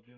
do.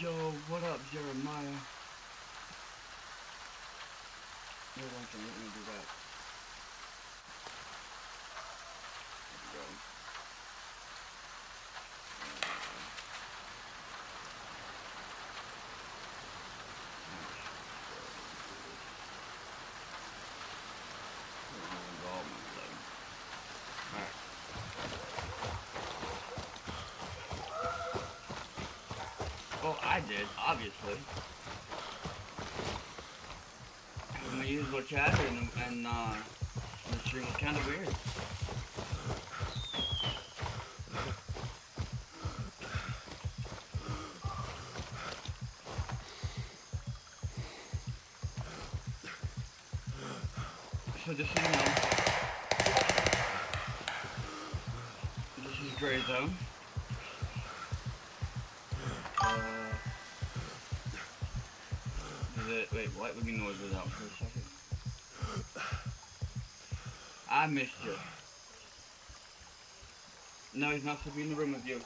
Yo, what up, Jeremiah? Hold on, let me do that. There we go. Well, I did, obviously. My usual chatter and the stream was kind of weird. So just so you know, this is Gray Zone. it? Wait, what? Let me noise it out for a second. I missed you. No, he's not supposed to be in the room with you.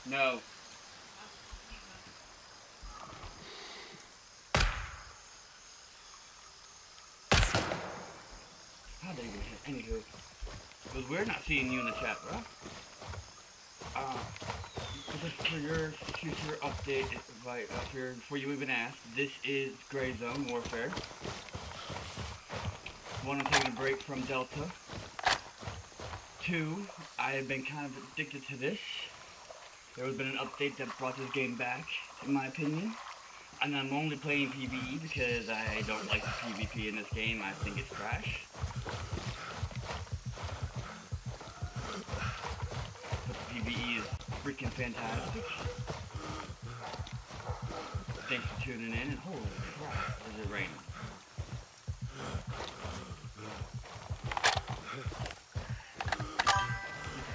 No. How did he get hit? Anywho. Because we're not seeing you in the chat, bro. Just for your future update, before you even ask, this is Gray Zone Warfare. One, I'm taking a break from Delta. Two, I have been kind of addicted to this. There has been an update that brought this game back, in my opinion. And I'm only playing PvE because I don't like the PvP in this game. I think it's trash. But the PvE is freaking fantastic. Thanks for tuning in, and holy crap, is it raining?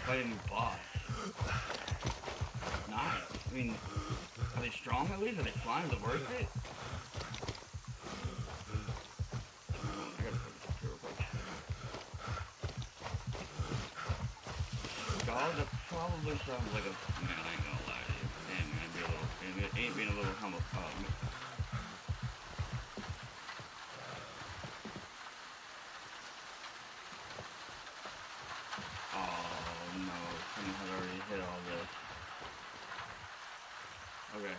Fighting the boss. Nice. I mean, are they strong at least? Are they flying? Is it worth it? I gotta put this up here real quick. God, that probably sounds like a... Man, I ain't gonna lie to you. Damn, man, it ain't being a little humble. Oh no, someone had already hit all this. Okay,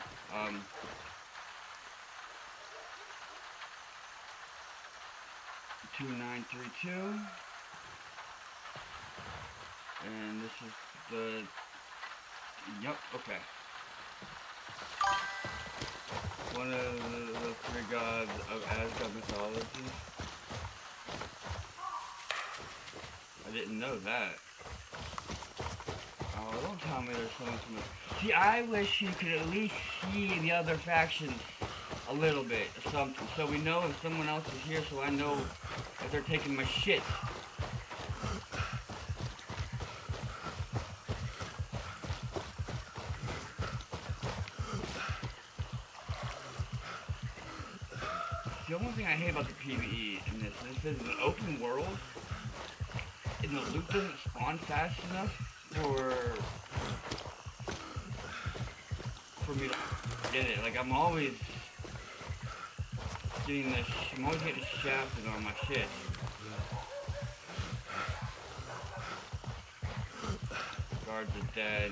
2932. And this is the... Yep, okay. One of the three gods of Asgard mythology. I didn't know that. Oh, don't tell me there's someone from the... See, I wish you could at least see the other factions a little bit or something. So we know if someone else is here, so I know if they're taking my shit. The only thing I hate about the PvE in this is an open world, and the loot doesn't spawn fast enough for me to get it. Like, I'm always getting shafted on my shit. Guards are dead.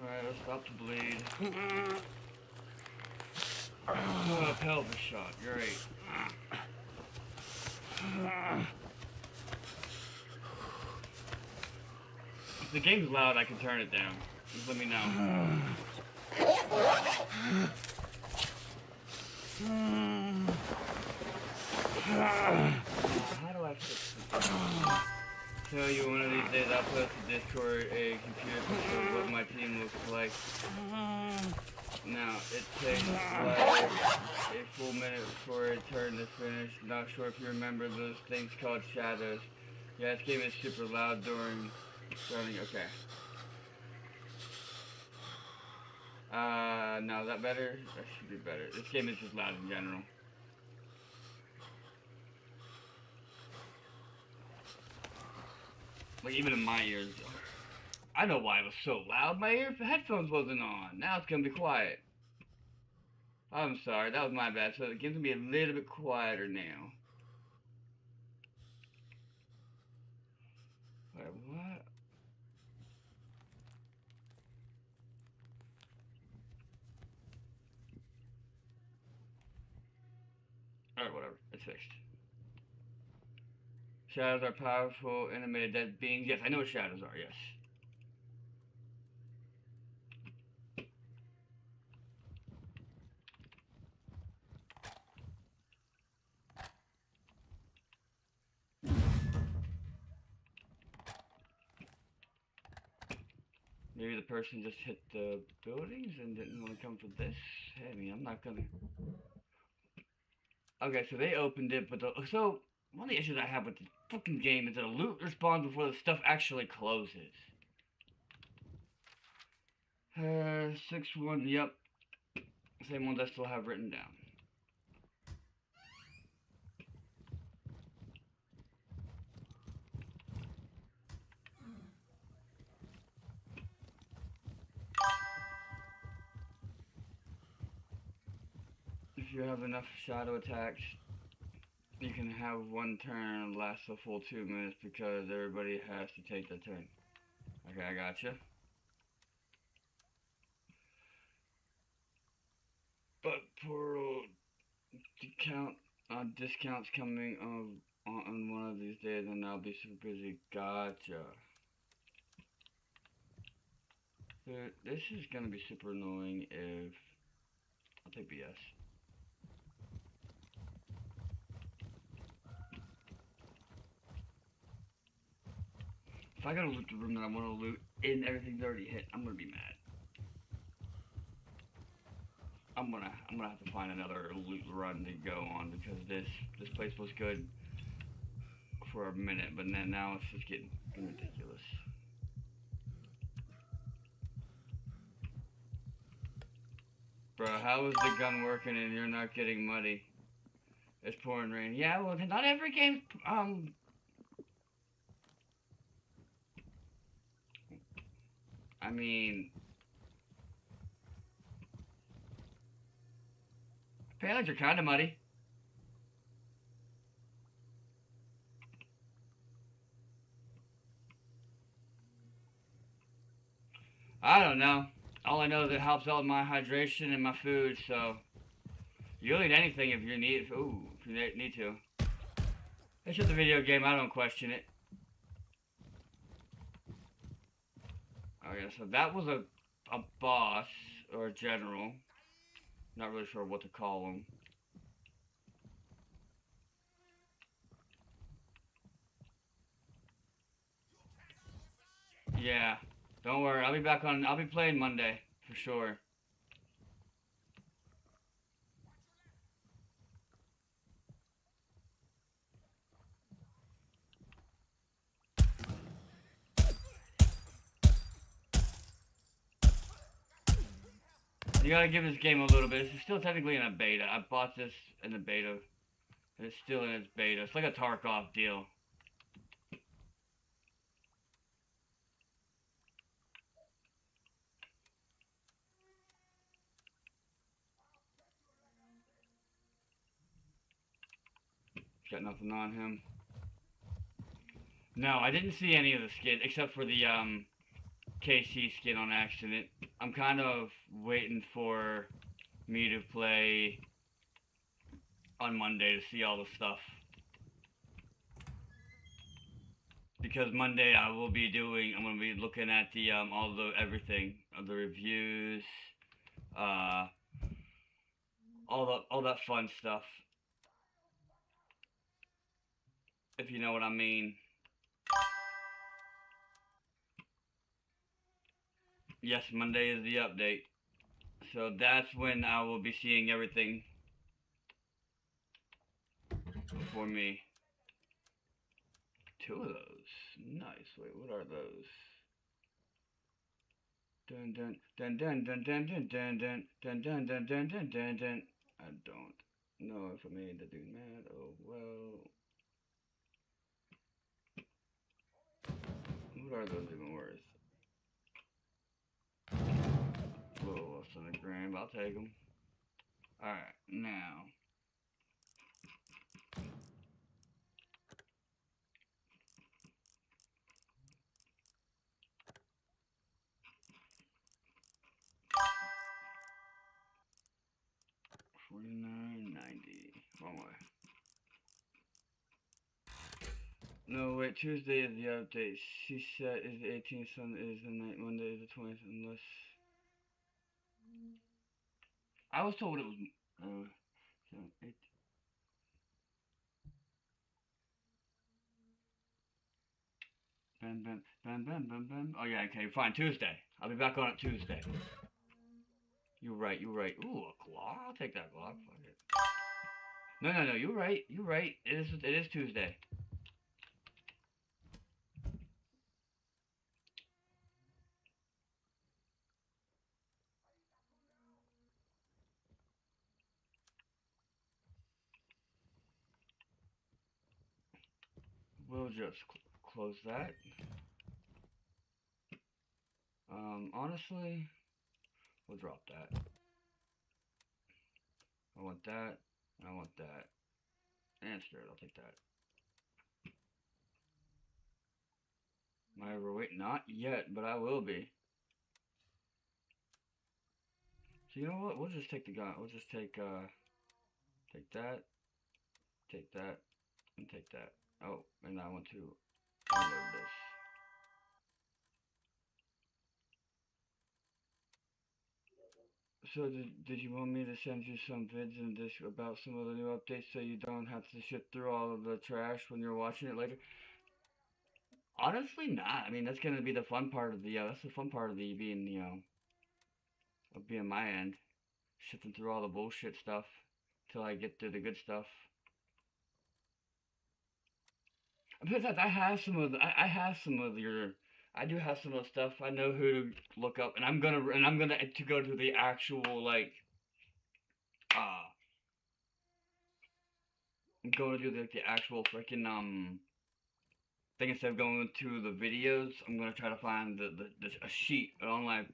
Alright, let's stop the bleed. Oh, pelvis shot, great. If the game's loud, I can turn it down. Just let me know. How do I fix this? Tell you one of these days I'll post to Discord a computer picture of what my team looks like. Now, it takes like a full minute for a turn to finish. Not sure if you remember those things called shadows. Yeah, this game is super loud during starting. Okay. Now is that better? That should be better. This game is just loud in general. Like, even in my ears. I know why it was so loud. My headphones wasn't on. Now it's gonna be quiet. I'm sorry, that was my bad. So the game's gonna be a little bit quieter now. Wait, what? Alright, whatever. It's fixed. Shadows are powerful, animated dead beings. Yes, I know what shadows are, yes. Maybe the person just hit the buildings and didn't want to come for this. Hey, I mean, I'm not gonna. Okay, so they opened it, but so one of the issues I have with the fucking game is that the loot respawns before the stuff actually closes. 6-1, yep. Same ones I still have written down. If you have enough shadow attacks, you can have one turn last a full 2 minutes because everybody has to take their turn. Okay, I gotcha. But Pearl discounts coming on one of these days, and I'll be super busy. Gotcha. Dude, this is gonna be super annoying if I'll take BS. If I gotta loot the room that I want to loot and everything's already hit, I'm gonna be mad. I'm gonna have to find another loot run to go on because this place was good for a minute, but then now it's just getting ridiculous. Bro, how is the gun working and you're not getting muddy? It's pouring rain. Yeah, well, not every game, I mean, palettes are kind of muddy. I don't know. All I know is it helps out with my hydration and my food, so you'll eat anything if you need. Ooh, if you need to. It's just a video game. I don't question it. Okay, so that was a boss or a general. Not really sure what to call him. Yeah, don't worry. I'll be back on. I'll be playing Monday for sure. You gotta give this game a little bit. It's still technically in a beta. I bought this in the beta. It's still in its beta. It's like a Tarkov deal. Got nothing on him. No, I didn't see any of the skin except for the KC skin on accident. I'm kind of waiting for me to play on Monday to see all the stuff. Because Monday I will be I'm gonna be looking at the all the everything, the reviews, all that fun stuff. If you know what I mean. Yes, Monday is the update. So that's when I will be seeing everything for me. 2 of those. Nice. Wait, what are those? Dun dun dun dun dun dun dun dun dun dun dun dun dun dun dun dun. I don't know if I made the dude mad. Oh well. What are those even worth? A little less than $1,000, but I'll take them. Alright, now. $49.90. Wrong way. No, wait, Tuesday is the update. She said is the 18th, Sunday is the night, Monday is the 20th, unless... I was told it was, 7, 8. Oh yeah, okay, fine. Tuesday. I'll be back on it Tuesday. You're right. You're right. Ooh, a Glock. I'll take that Glock. Fuck it. No. You're right. You're right. It is Tuesday. We'll just close that. Honestly, we'll drop that. I want that. I want that. And straight, I'll take that. Am I overweight? Not yet, but I will be. So you know what? We'll just take the gun. We'll just take that, and take that. Oh, and I want to unload this. So did you want me to send you some vids and this about some of the new updates so you don't have to sift through all of the trash when you're watching it later? Honestly, not. I mean, that's gonna be the fun part of the that's the fun part of the being of being my end, sifting through all the bullshit stuff till I get to the good stuff. Besides, I have some of your I do have some of the stuff. I know who to look up, and I'm gonna to go to the actual like uh I'm going to do the actual freaking thing instead of going to the videos. I'm gonna try to find a sheet, an online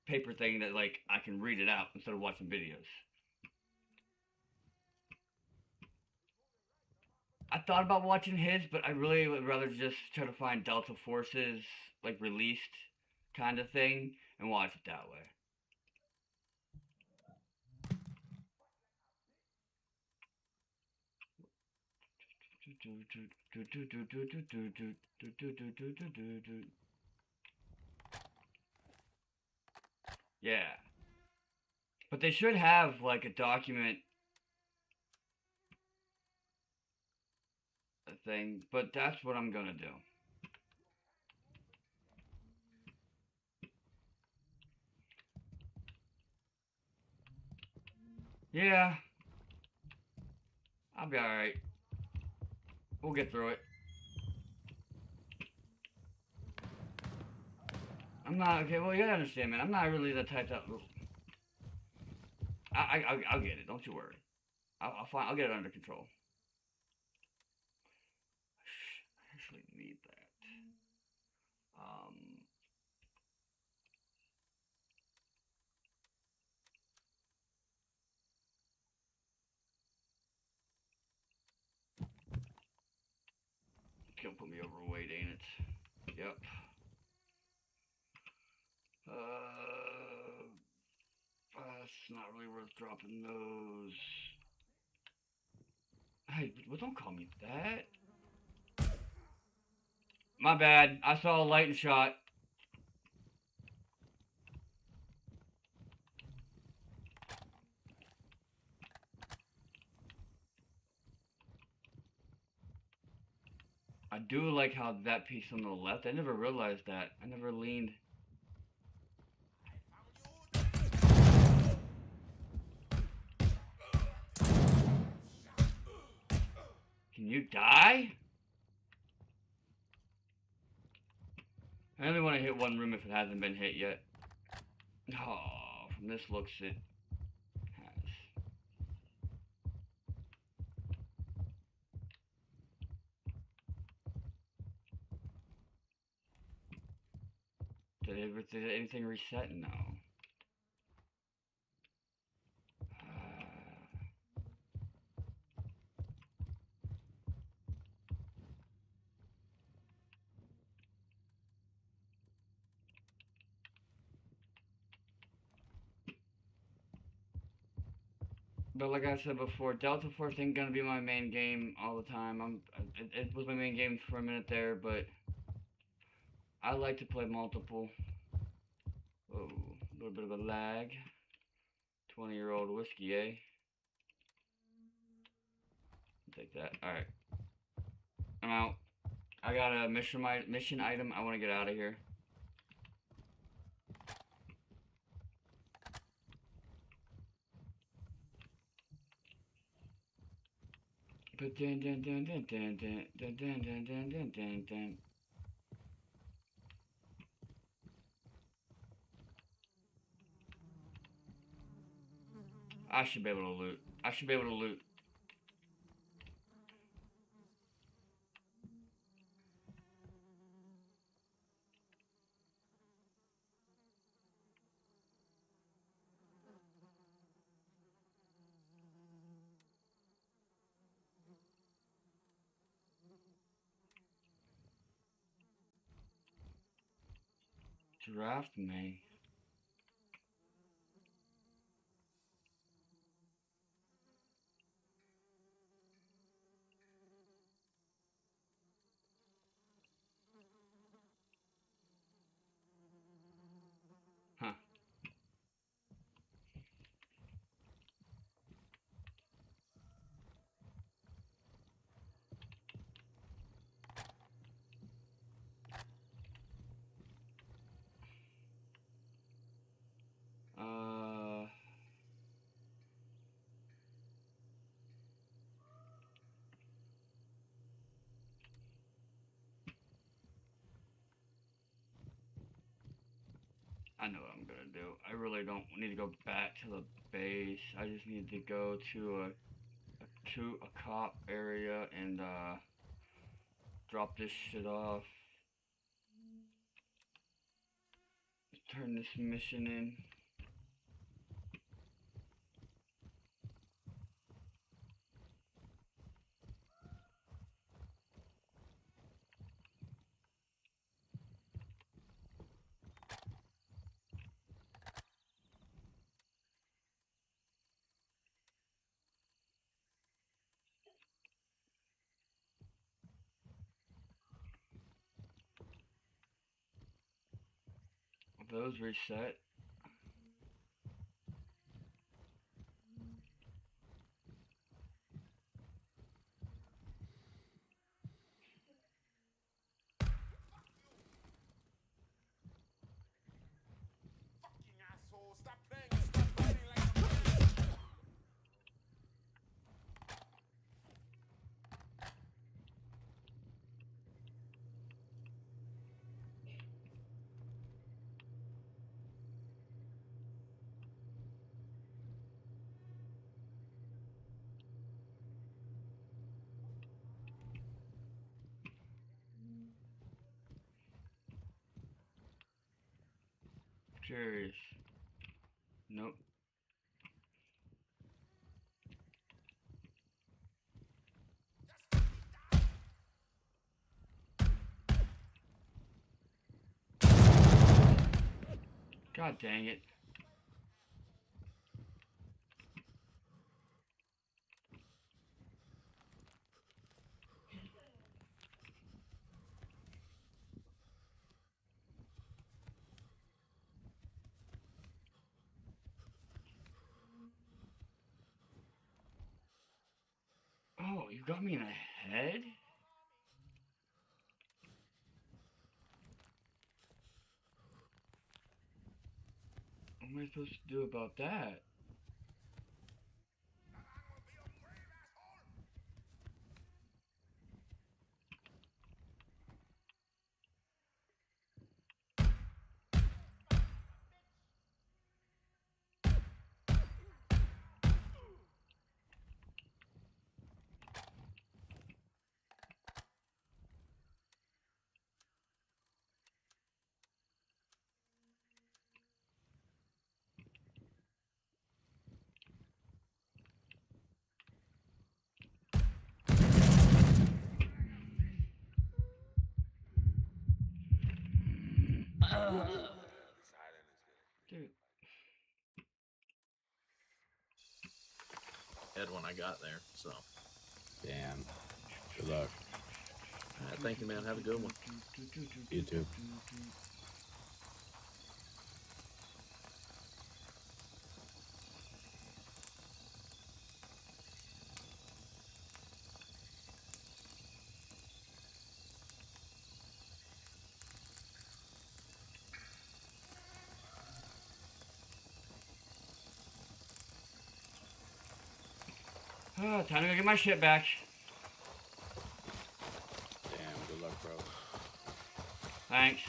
paper thing that like I can read it out instead of watching videos. I thought about watching his, but I really would rather just try to find Delta Forces like released kind of thing and watch it that way. Yeah. But they should have like a document thing, but that's what I'm gonna do. Yeah. I'll be alright. We'll get through it. I'm not okay. Well, you gotta understand, man. I'm not really the type that. I'll get it. Don't you worry. I'll find. I'll get it under control. I actually need that. It's gonna put me overweight, ain't it? Yep. It's not really worth dropping those. Hey, well, don't call me that. My bad. I saw a light and shot. I do like how that piece on the left. I never realized that. I never leaned. Can you die? I only want to hit one room if it hasn't been hit yet. Oh, from this looks it has. Did anything reset? No. But like I said before, Delta Force ain't gonna be my main game all the time. It was my main game for a minute there, but I like to play multiple. Oh, a little bit of a lag. 20-year-old whiskey, eh? Take that. Alright. I'm out. I got a mission item. I want to get out of here. But I should be able to loot. I should be able to loot. Draft me. Huh. Uh. I know what I'm gonna do. I really don't need to go back to the base. I just need to go to a cop area and drop this shit off. Turn this mission in. Those reset. Curious. Nope. God dang it. Oh, you got me in the head? What am I supposed to do about that? Dude. Had when I got there, so. Damn. Good luck. Thank you, man. Have a good one. You too. Oh, time to go get my shit back. Damn, good luck, bro. Thanks.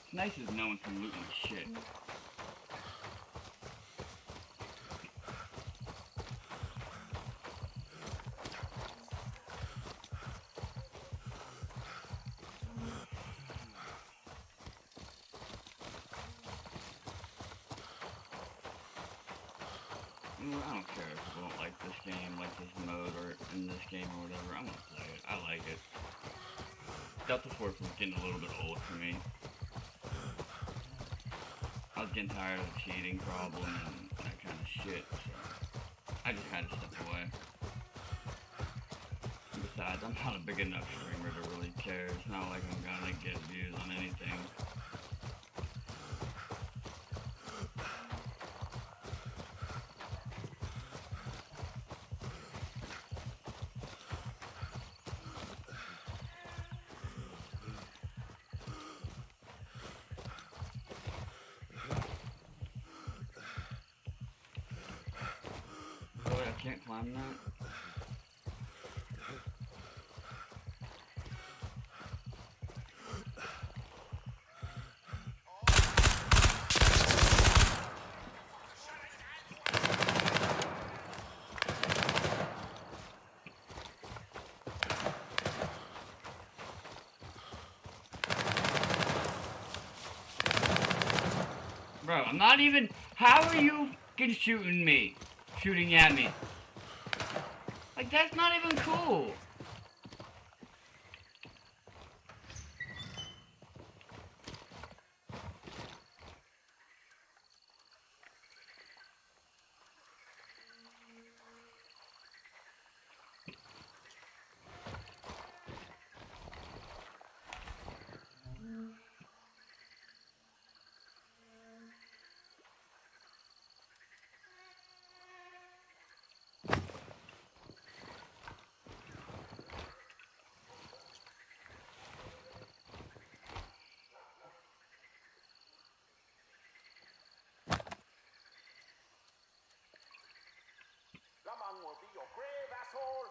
It's nice as no one can loot my shit. I don't care if people don't like this game, like this mode, or in this game or whatever. I'm gonna play it. I like it. Delta Force was getting a little bit old for me. I was getting tired of the cheating problem and that kind of shit, so I just kind of stepped away. And besides, I'm not a big enough streamer to really care. It's not like I'm gonna get views on anything. Really, I can't climb that? Bro, I'm not even... How are you fucking shooting me? Shooting at me? Like, that's not even cool. That man will be your grave, asshole!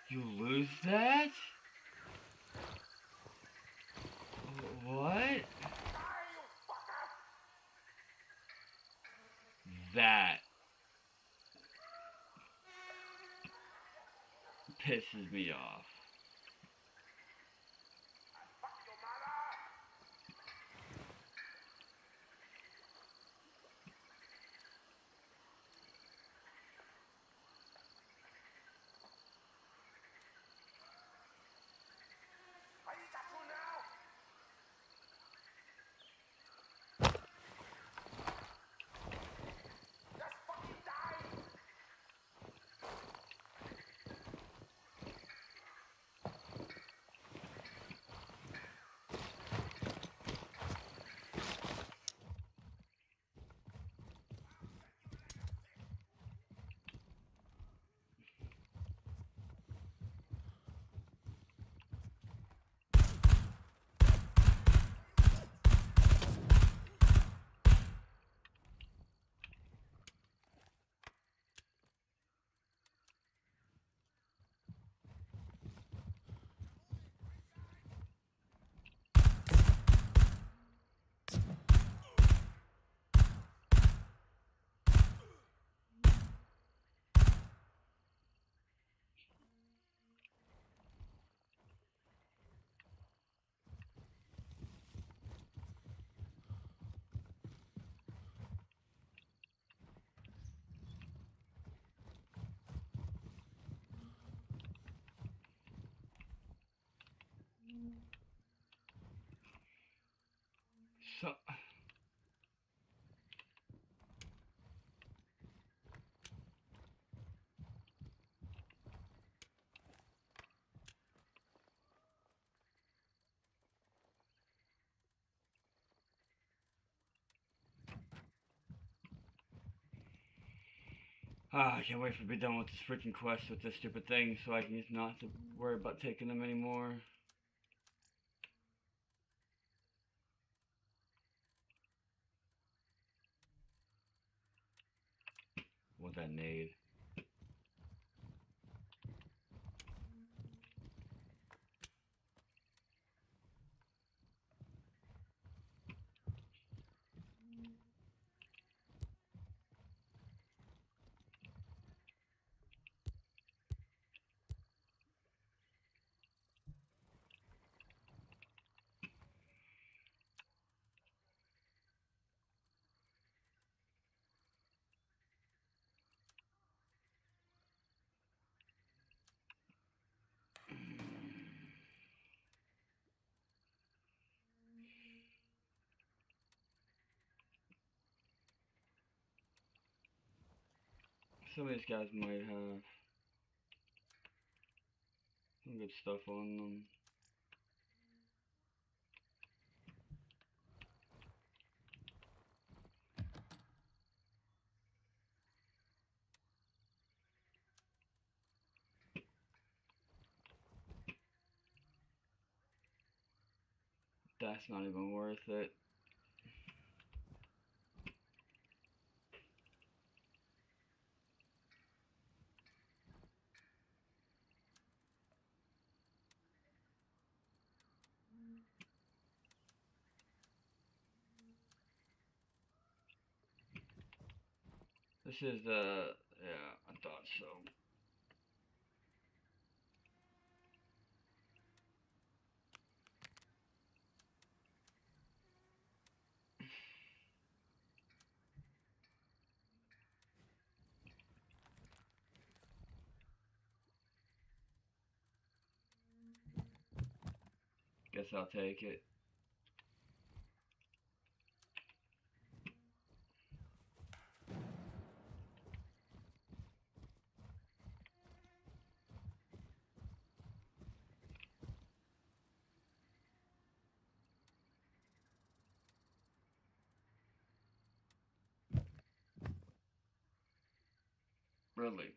You lose that? What? Die, you fucker! That pisses me off. Fuck your mother! I got you now! Just fucking die! I can't wait for to be done with this freaking quest with this stupid thing so I can just not have to worry about taking them anymore. Want that nade. Some of these guys might have some good stuff on them. That's not even worth it. This is yeah, I thought so. Guess I'll take it. Really.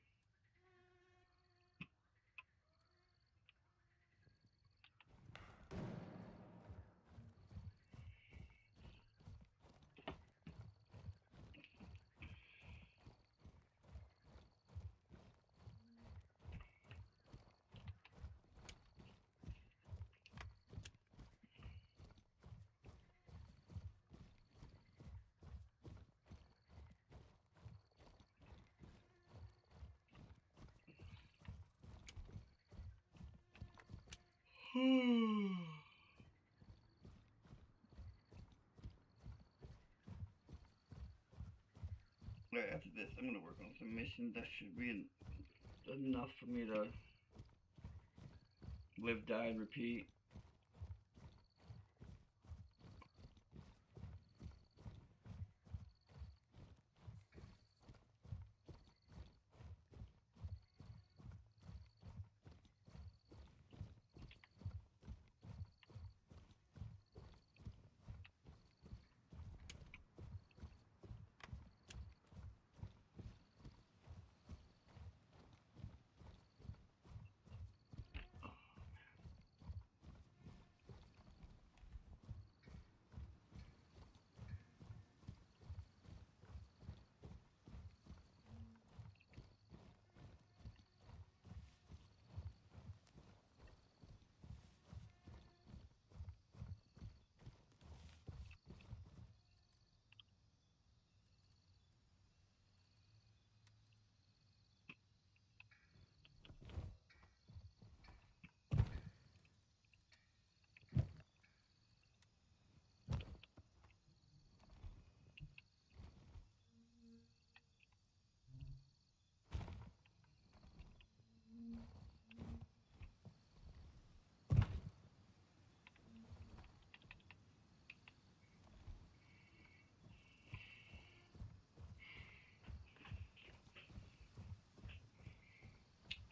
Right after this, I'm gonna work on some missions that should be enough for me to live, die, and repeat.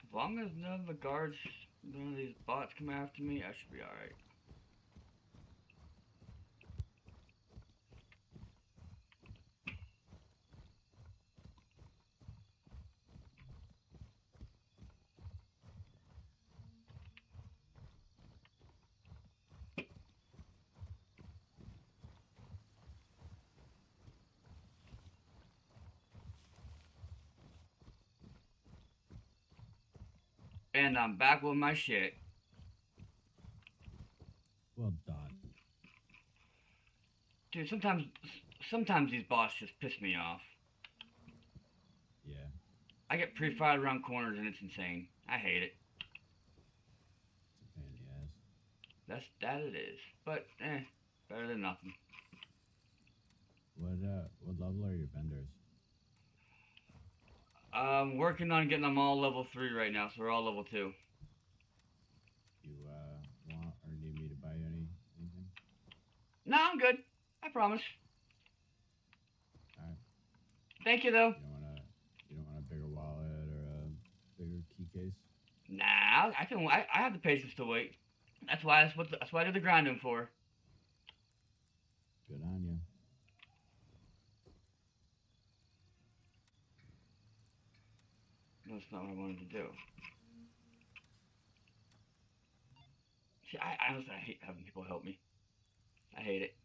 As long as none of the guards, none of these bots come after me, I should be alright. And I'm back with my shit. Well done. Dude, sometimes these bosses just piss me off. Yeah. I get pre-fired around corners and it's insane. I hate it. It's a pain in the ass. That it is. But better than nothing. What level are your vendors? I'm working on getting them all level 3 right now, so we're all level 2. You want or need me to buy you anything? No, I'm good. I promise. Alright. Thank you though. You don't want a bigger wallet or a bigger key case? Nah, I have the patience to wait. That's why I do the grinding for. Good on you. That's not what I wanted to do. See, I honestly hate having people help me. I hate it.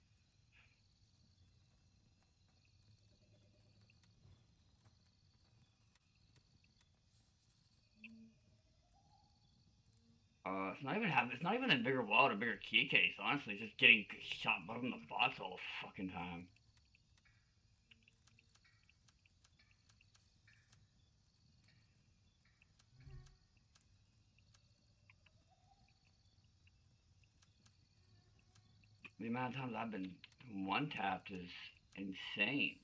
It's not even a bigger wallet, a bigger key case. Honestly, it's just getting shot from the bots all the fucking time. The amount of times I've been one tapped is insane.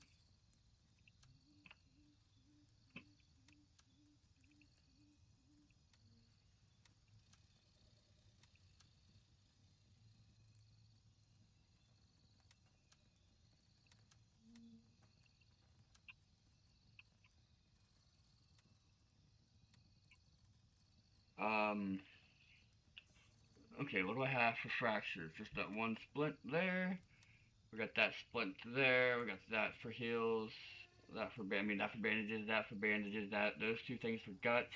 Okay, what do I have for fractures? Just that one splint there. We got that splint there. We got that for heals. That for that for bandages. That for bandages. Those 2 things for guts.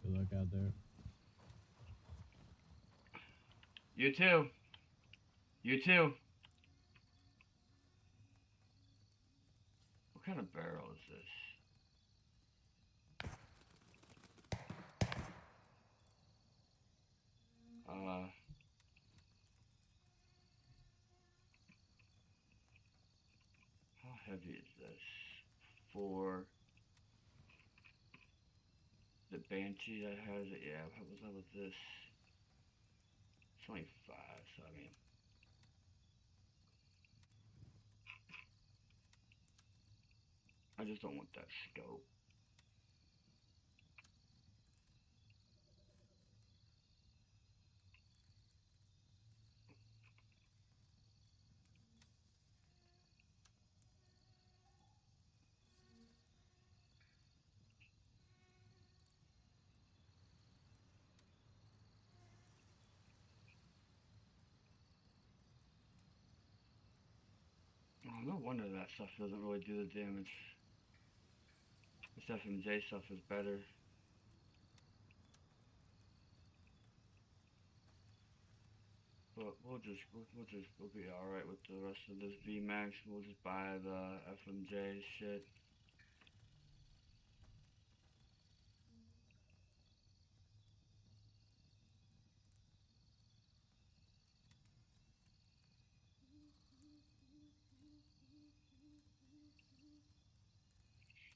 Good luck out there. You too. You too. What kind of barrel is this? How heavy is this? For the Banshee that has it, yeah, what was that with this? It's only 5, so I mean. I just don't want that scope. Oh, no wonder that stuff doesn't really do the damage. This FMJ stuff is better. But we'll be alright with the rest of this VMAX. We'll just buy the FMJ shit.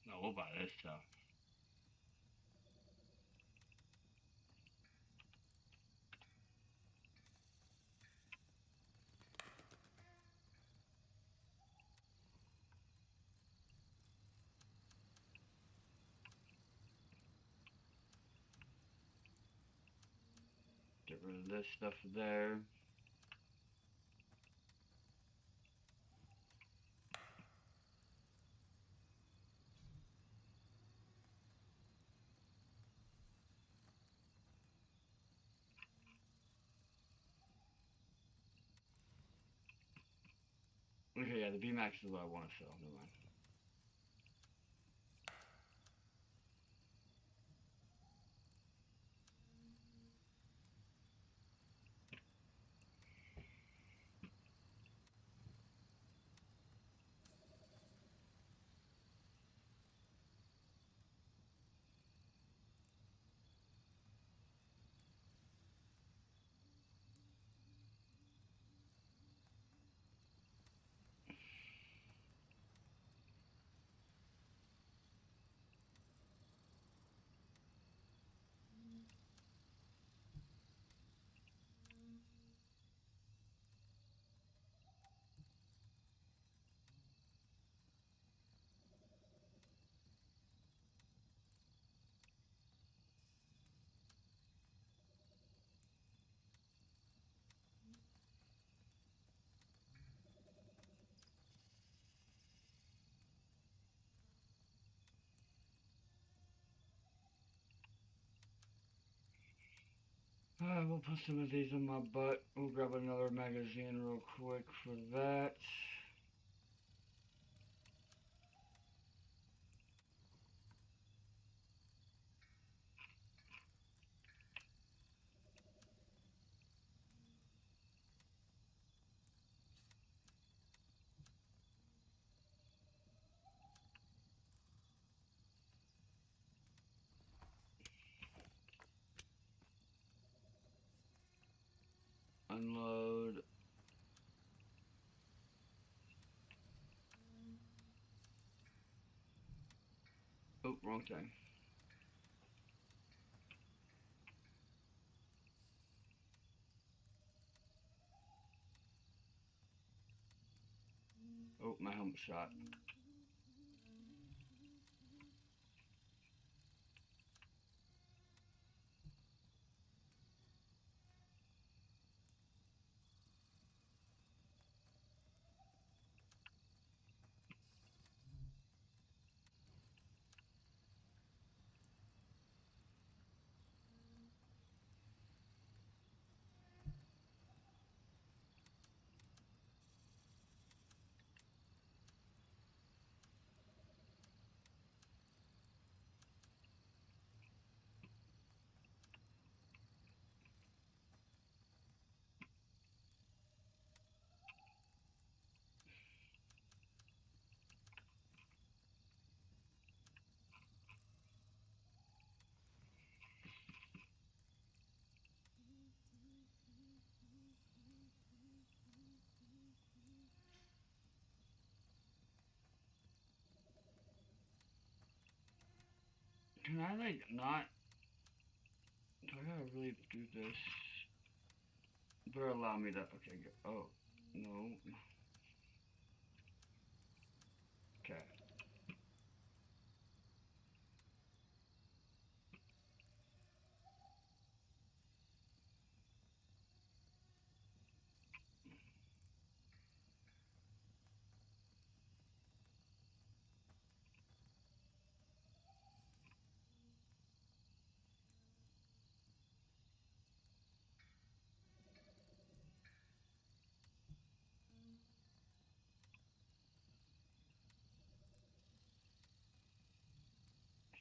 No, we'll buy this stuff. Get rid of this stuff there. Okay, yeah, the VMAX is what I want to sell. Never mind. We'll put some of these in my butt. We'll grab another magazine real quick for that. Unload. Oh, wrong thing. Oh, my helmet shot. Can I, like, not... Do I gotta really do this? Better allow me to... Okay, go. Oh, no. Okay.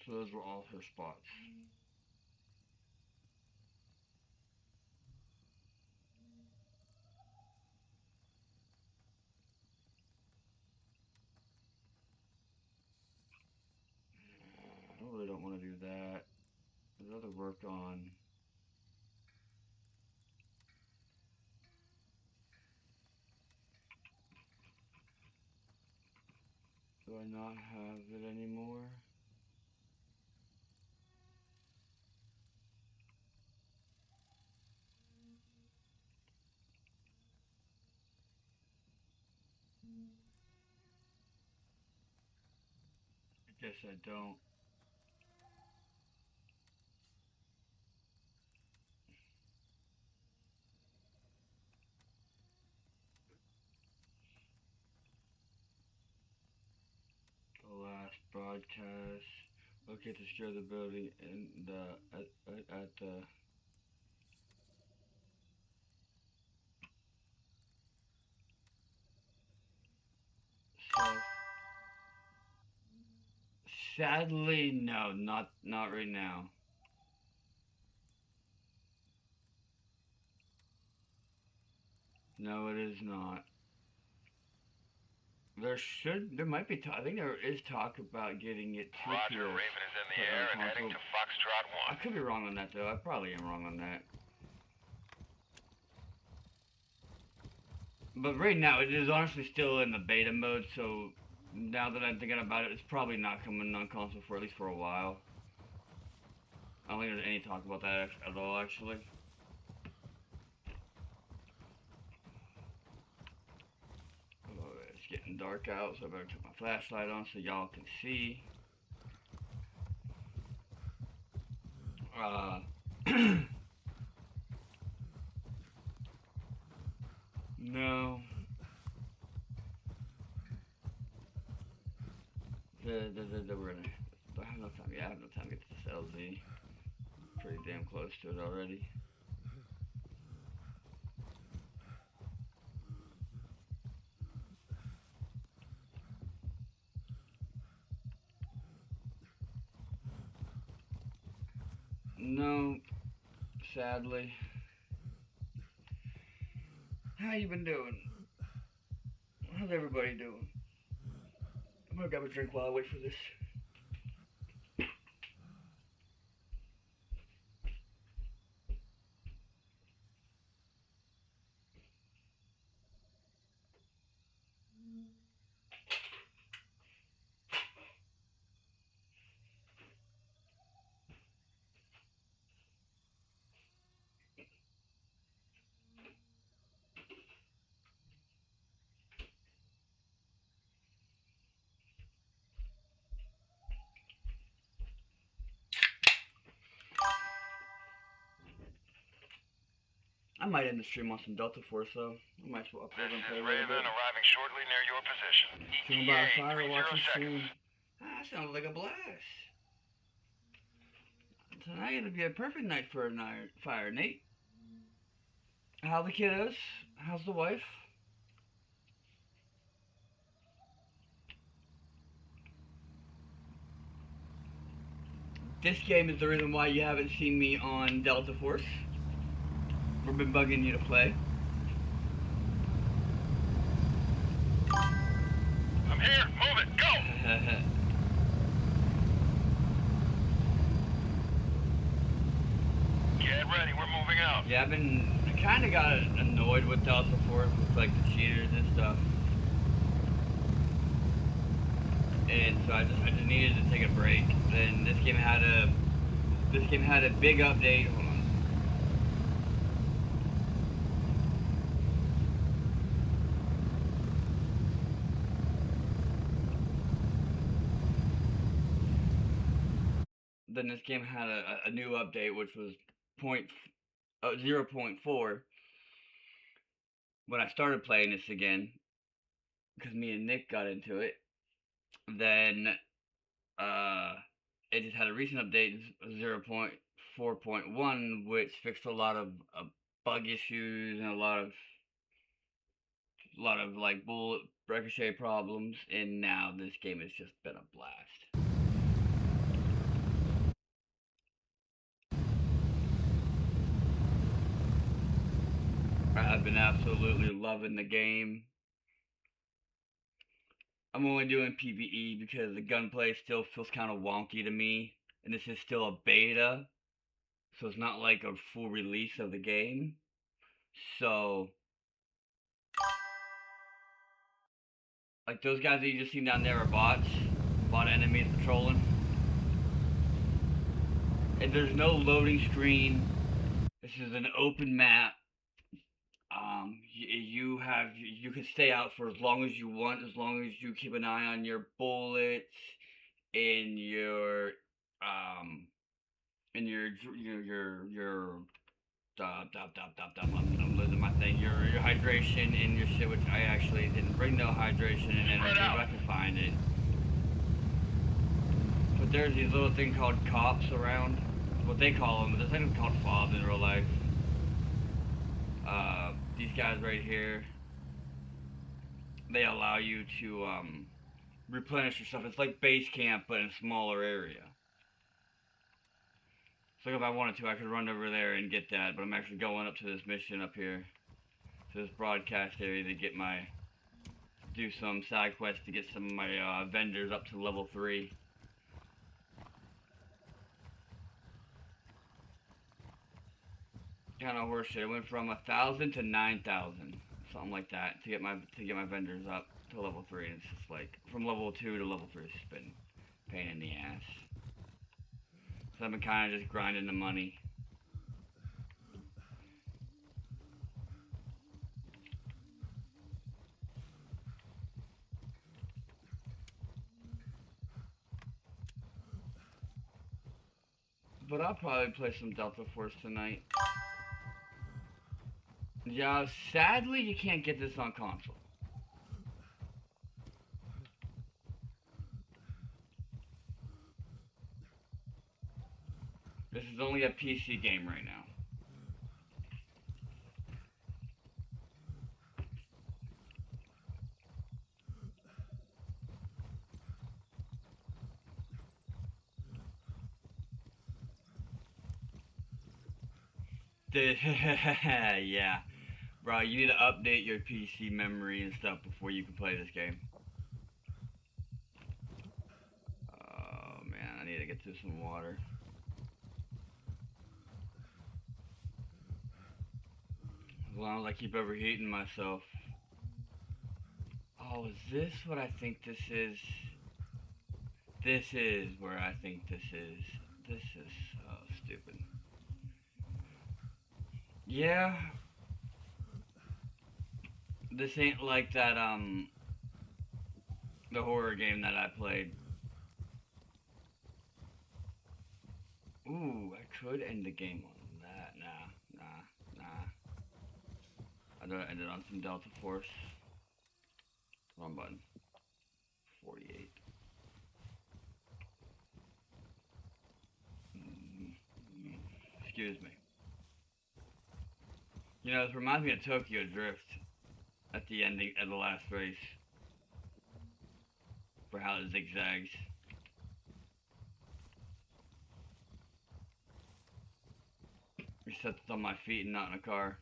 So those were all her spots. I really don't want to do that. I'd rather work on... Do I not have it anymore? I guess I don't. The last broadcast. Okay, to secure the building in the at the south. Sadly, no, not right now. No, it is not. There might be I think there is talk about getting it to Roger, PS. Raven is in the but, air and heading console. to Foxtrot I 1. could be wrong on that though. I probably am wrong on that. But right now, it is honestly still in the beta mode, so now that I'm thinking about it, it's probably not coming on console for at least for a while. I don't think there's any talk about that at all, actually. Oh, it's getting dark out, so I better turn my flashlight on so y'all can see. No. We're gonna. I have no time. Yeah, I have no time to get to this LZ. Pretty damn close to it already. No, sadly. How you been doing? How's everybody doing? I'm gonna grab a drink while I wait for this. I might end the stream on some Delta Force though. I might swap This over and play is a little Raven bit. arriving shortly near your position. Stream by a ETA, fire, 30 watching seconds. stream. That sounds like a blast. Tonight it'll be a perfect night for a fire, Nate. How the kiddos? How's the wife? This game is the reason why you haven't seen me on Delta Force. We've been bugging you to play. I'm here. Move it. Go. Get ready. We're moving out. Yeah, I kind of got annoyed with Delta Force with like the cheaters and stuff. And so I just needed to take a break. Then this game had a big update. Hold on. Then this game had a new update, which was 0.4. When I started playing this again, because me and Nick got into it, then it just had a recent update, 0.4.1, which fixed a lot of bug issues and a lot of like bullet ricochet problems, and now this game has just been a blast. I've been absolutely loving the game. I'm only doing PvE because the gunplay still feels kind of wonky to me, and this is still a beta, so it's not like a full release of the game. So, like those guys that you just seen down there are bots, bot enemies patrolling, and there's no loading screen. This is an open map. You can stay out for as long as you want, as long as you keep an eye on your bullets and your I'm losing my thing. Your hydration and your shit, which I actually didn't bring no hydration and energy, but I can find it. But there's these little things called cops around. What they call them, but they're technically called fobs in real life. These guys right here, they allow you to replenish your stuff. It's like base camp, but in a smaller area. So if I wanted to, I could run over there and get that, but I'm actually going up to this mission up here, to this broadcast area to get do some side quests to get some of my vendors up to level 3. Kind of horseshit. It went from 1,000 to 9,000, something like that, to get my vendors up to level 3. And it's just like from level 2 to level 3. It's just been a pain in the ass. So I've been kind of just grinding the money. But I'll probably play some Delta Force tonight. Yeah, sadly you can't get this on console. This is only a PC game right now. Yeah. Bro, you need to update your PC memory and stuff before you can play this game. Oh man, I need to get to some water. As long as I keep overheating myself. Oh, is this what I think this is? This is where I think this is. This is so stupid. Yeah. This ain't like that, the horror game that I played. Ooh, I could end the game on that. Nah. I don't end it on some Delta Force. Wrong button. 48. Excuse me. You know, this reminds me of Tokyo Drift at the ending of the last race. For how it zigzags. Except it's on my feet and not in a car.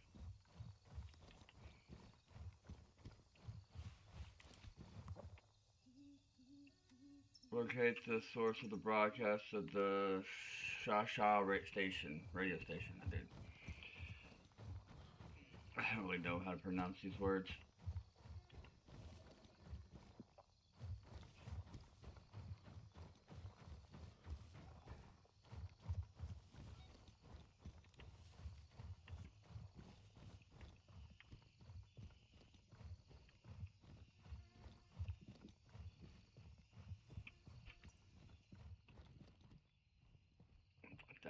Locate the source of the broadcast of the Shasha radio station. I did. I don't really know how to pronounce these words.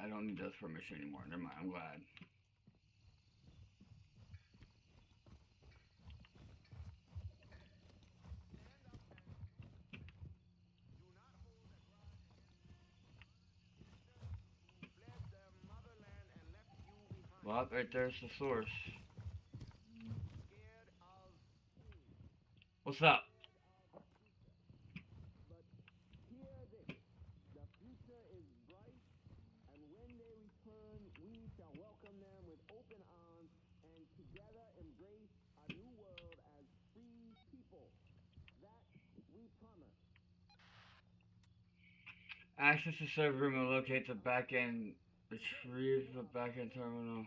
I don't need those for a mission anymore. Never mind, I'm glad. Well, right there's the source. What's up? Access the server room and locate the backend. Retrieve the backend terminal.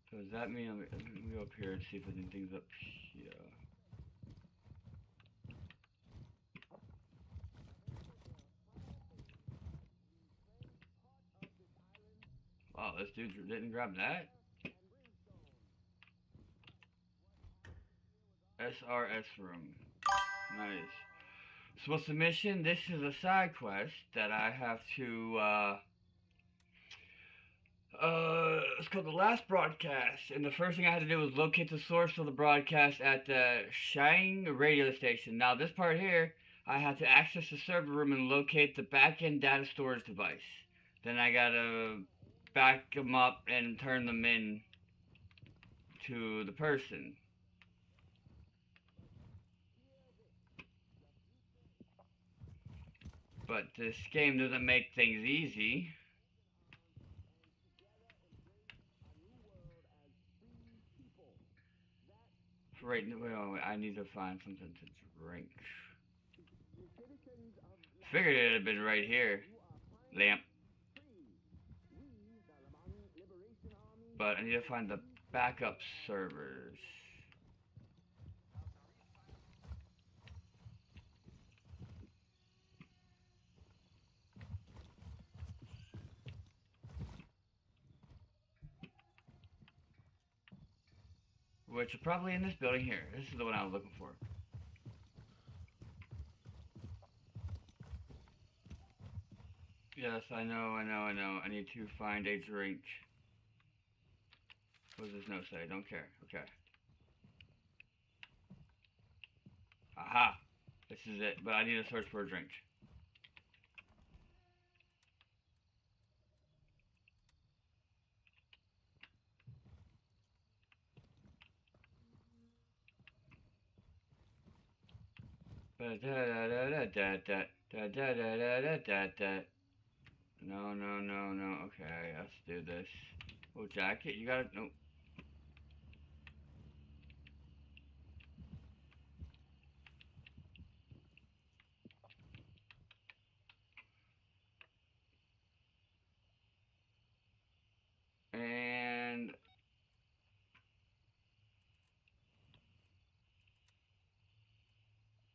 So does that mean let me go up here and see if anything's up here? Wow, this dude didn't grab that? SRS room. Nice. So what's the mission? This is a side quest that I have to, it's called The Last Broadcast, and the first thing I had to do was locate the source of the broadcast at the Shang radio station. Now this part here, I have to access the server room and locate the backend data storage device. Then I gotta back them up and turn them in to the person. But this game doesn't make things easy. Right, well, I need to find something to drink. Figured it'd have been right here. Lamp. But I need to find the backup servers. Which are probably in this building here. This is the one I was looking for. Yes, I know. I need to find a drink. What does this note say? Don't care. Okay. Aha! This is it, but I need to search for a drink. No, no, no, no. Okay, let's do this. Oh, jacket, you gotta. Nope. And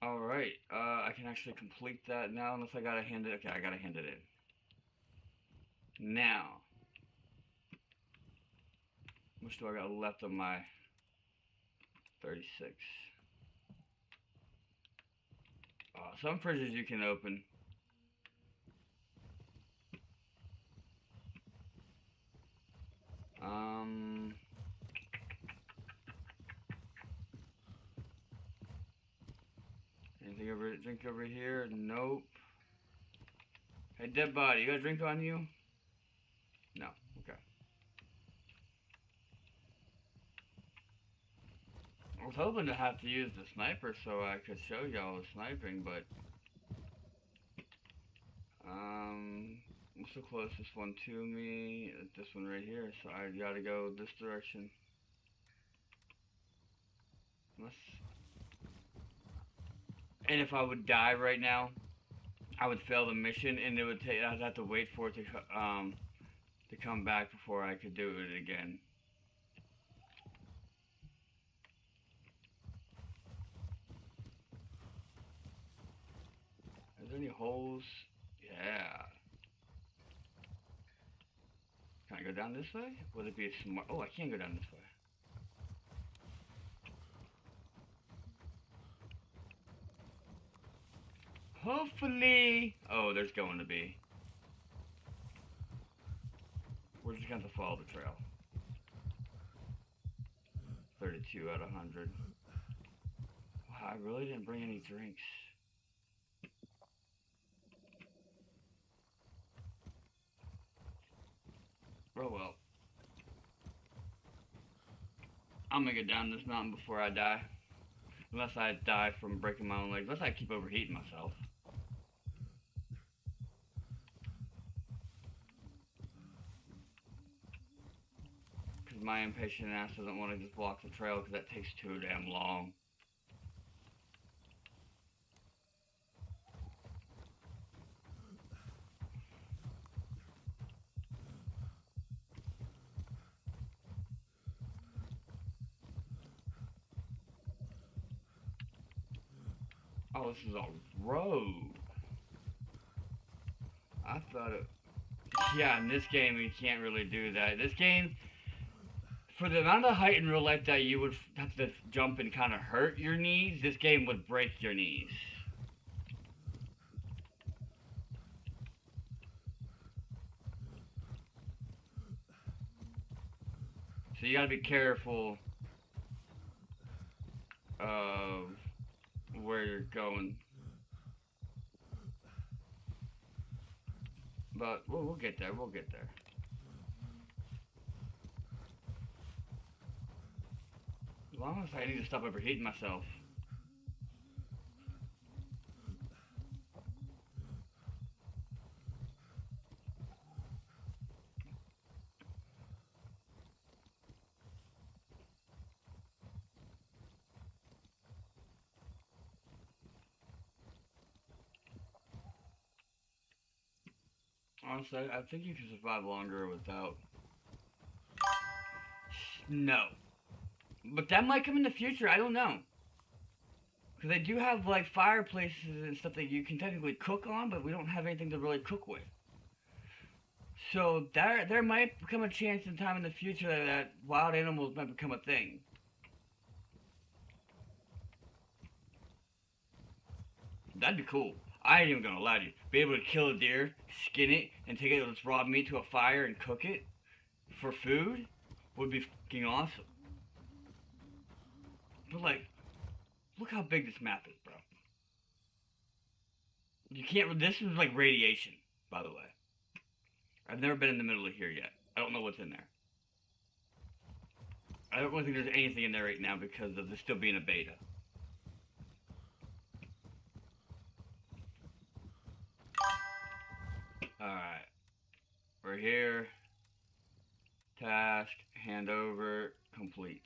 all right, I can actually complete that now, unless I gotta hand it. Okay, I gotta hand it in. Now, how much do I got left on my 36? Some fridges you can open. Anything over? Drink over here? Nope. Hey, dead body, you got a drink on you? No. Okay. I was hoping to have to use the sniper so I could show y'all the sniping, but what's the closest one to me? This one right here, so I gotta go this direction. And if I would die right now, I would fail the mission, and it would take. I'd have to wait for it to come back before I could do it again. Is there any holes? Yeah. Can I go down this way? Would it be a smart? Oh, I can't go down this way. Hopefully. Oh, there's going to be. We're just going to follow the trail. 32 out of 100. Wow, I really didn't bring any drinks. Oh well. I'm gonna get down this mountain before I die. Unless I die from breaking my own legs. Unless I keep overheating myself. Because my impatient ass doesn't want to just walk the trail because that takes too damn long. Oh, this is a road. I thought it... Yeah, in this game you can't really do that. This game, for the amount of height in real life that you would have to jump and kind of hurt your knees, this game would break your knees. So you gotta be careful of where you're going. But we'll get there, we'll get there. As long as I need to stop overheating myself. Honestly, I think you can survive longer without... No. But that might come in the future, I don't know. Because they do have, like, fireplaces and stuff that you can technically cook on, but we don't have anything to really cook with. So, there might become a chance in time in the future that wild animals might become a thing. That'd be cool. I ain't even gonna lie to you. Be able to kill a deer, skin it, and take its raw meat to a fire and cook it for food would be fucking awesome. But like, look how big this map is, bro. You can't, this is like radiation, by the way. I've never been in the middle of here yet. I don't know what's in there. I don't really think there's anything in there right now because of this still being a beta. here. Task, hand over, complete.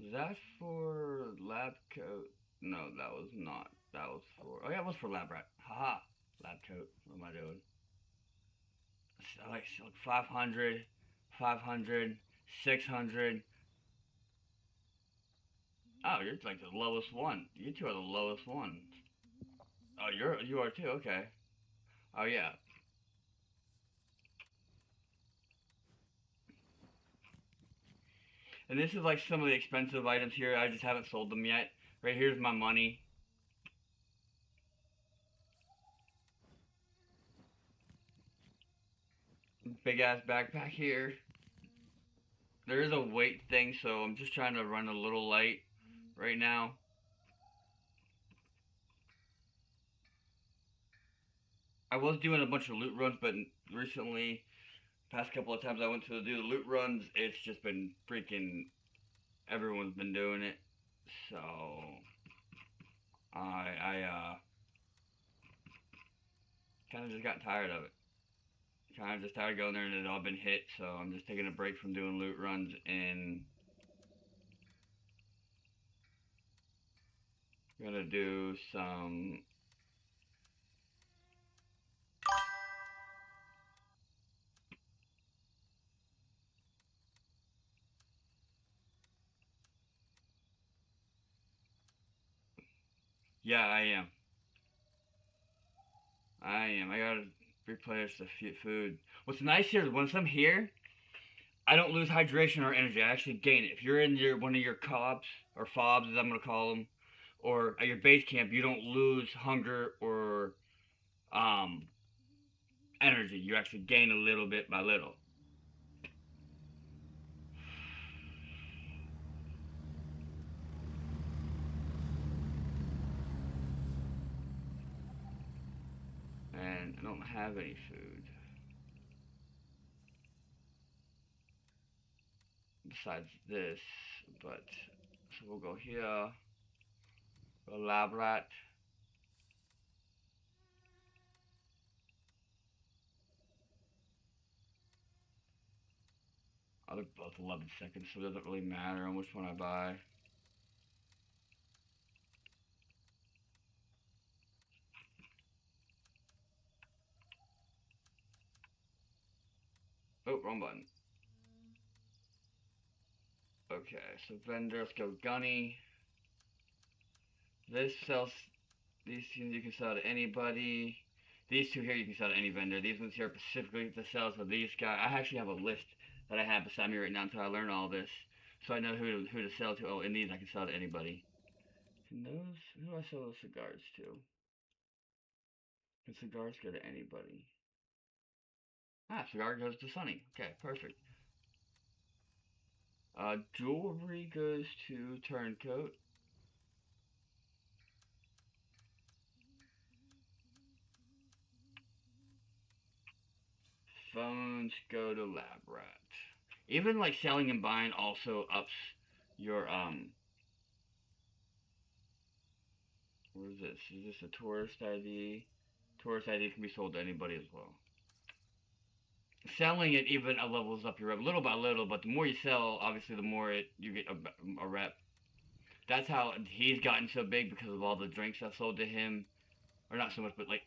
Was that for lab coat? No, that was not. That was for, oh yeah, it was for lab rat. Haha, lab coat. What am I doing? Like 500, 500, 600. Oh, you're like the lowest one. You two are the lowest ones. Oh, you are too. Okay. Oh yeah. And this is like some of the expensive items here. I just haven't sold them yet. Right here's my money. Big ass backpack here. There is a weight thing, so I'm just trying to run a little light right now. I was doing a bunch of loot runs, but recently, past couple of times I went to do the loot runs, it's just been freaking, everyone's been doing it. So, I kind of just got tired of it. Kind of just tired of going there and it all been hit, so I'm just taking a break from doing loot runs and gonna do some yeah, I am. I gotta replenish the food. What's nice here is once I'm here, I don't lose hydration or energy. I actually gain it. If you're in one of your cobs or fobs, as I'm gonna call them, or at your base camp, you don't lose hunger or energy. You actually gain a little bit by little. And I don't have any food besides this, but so we'll go here, go lab rat. Oh, they're both 11 seconds, so it doesn't really matter on which one I buy. Oh, wrong button. Okay, so vendor, let's go gunny. This sells, these two you can sell to anybody. These two here you can sell to any vendor. These ones here are specifically to sell to these guys. I actually have a list that I have beside me right now until I learn all this. So I know who to sell to. Oh, and these I can sell to anybody. And those, who do I sell those cigars to? Can cigars go to anybody? Ah, cigar goes to Sunny. Okay, perfect. Jewelry goes to Turncoat. Phones go to Lab Rat. Even like selling and buying also ups your what is this? Is this a tourist ID? Tourist ID can be sold to anybody as well. Selling it even levels up your rep little by little, but the more you sell, obviously the more you get a rep. That's how he's gotten so big because of all the drinks I sold to him. Or not so much, but like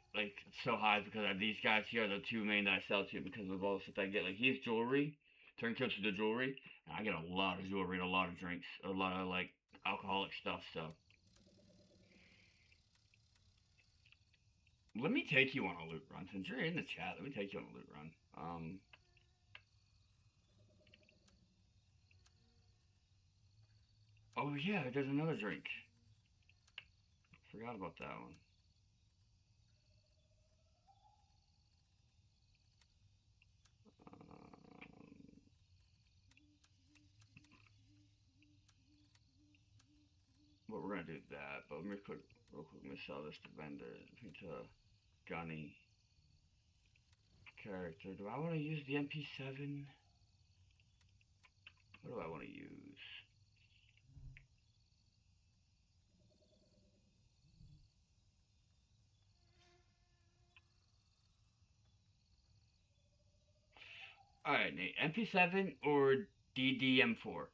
so high because these guys here are the two main that I sell to because of all the stuff I get. Like he's jewelry, Turncoats to the jewelry, and I get a lot of jewelry and a lot of drinks, a lot of like alcoholic stuff. So let me take you on a loot run since you're in the chat. Let me take you on a loot run. Oh yeah, there's another drink. Forgot about that one. But we're gonna do that. But let me real quick, let me sell this to vendor to Gunny character. Do I want to use the MP7? What do I want to use? Alright, Nate. MP7 or DDM4?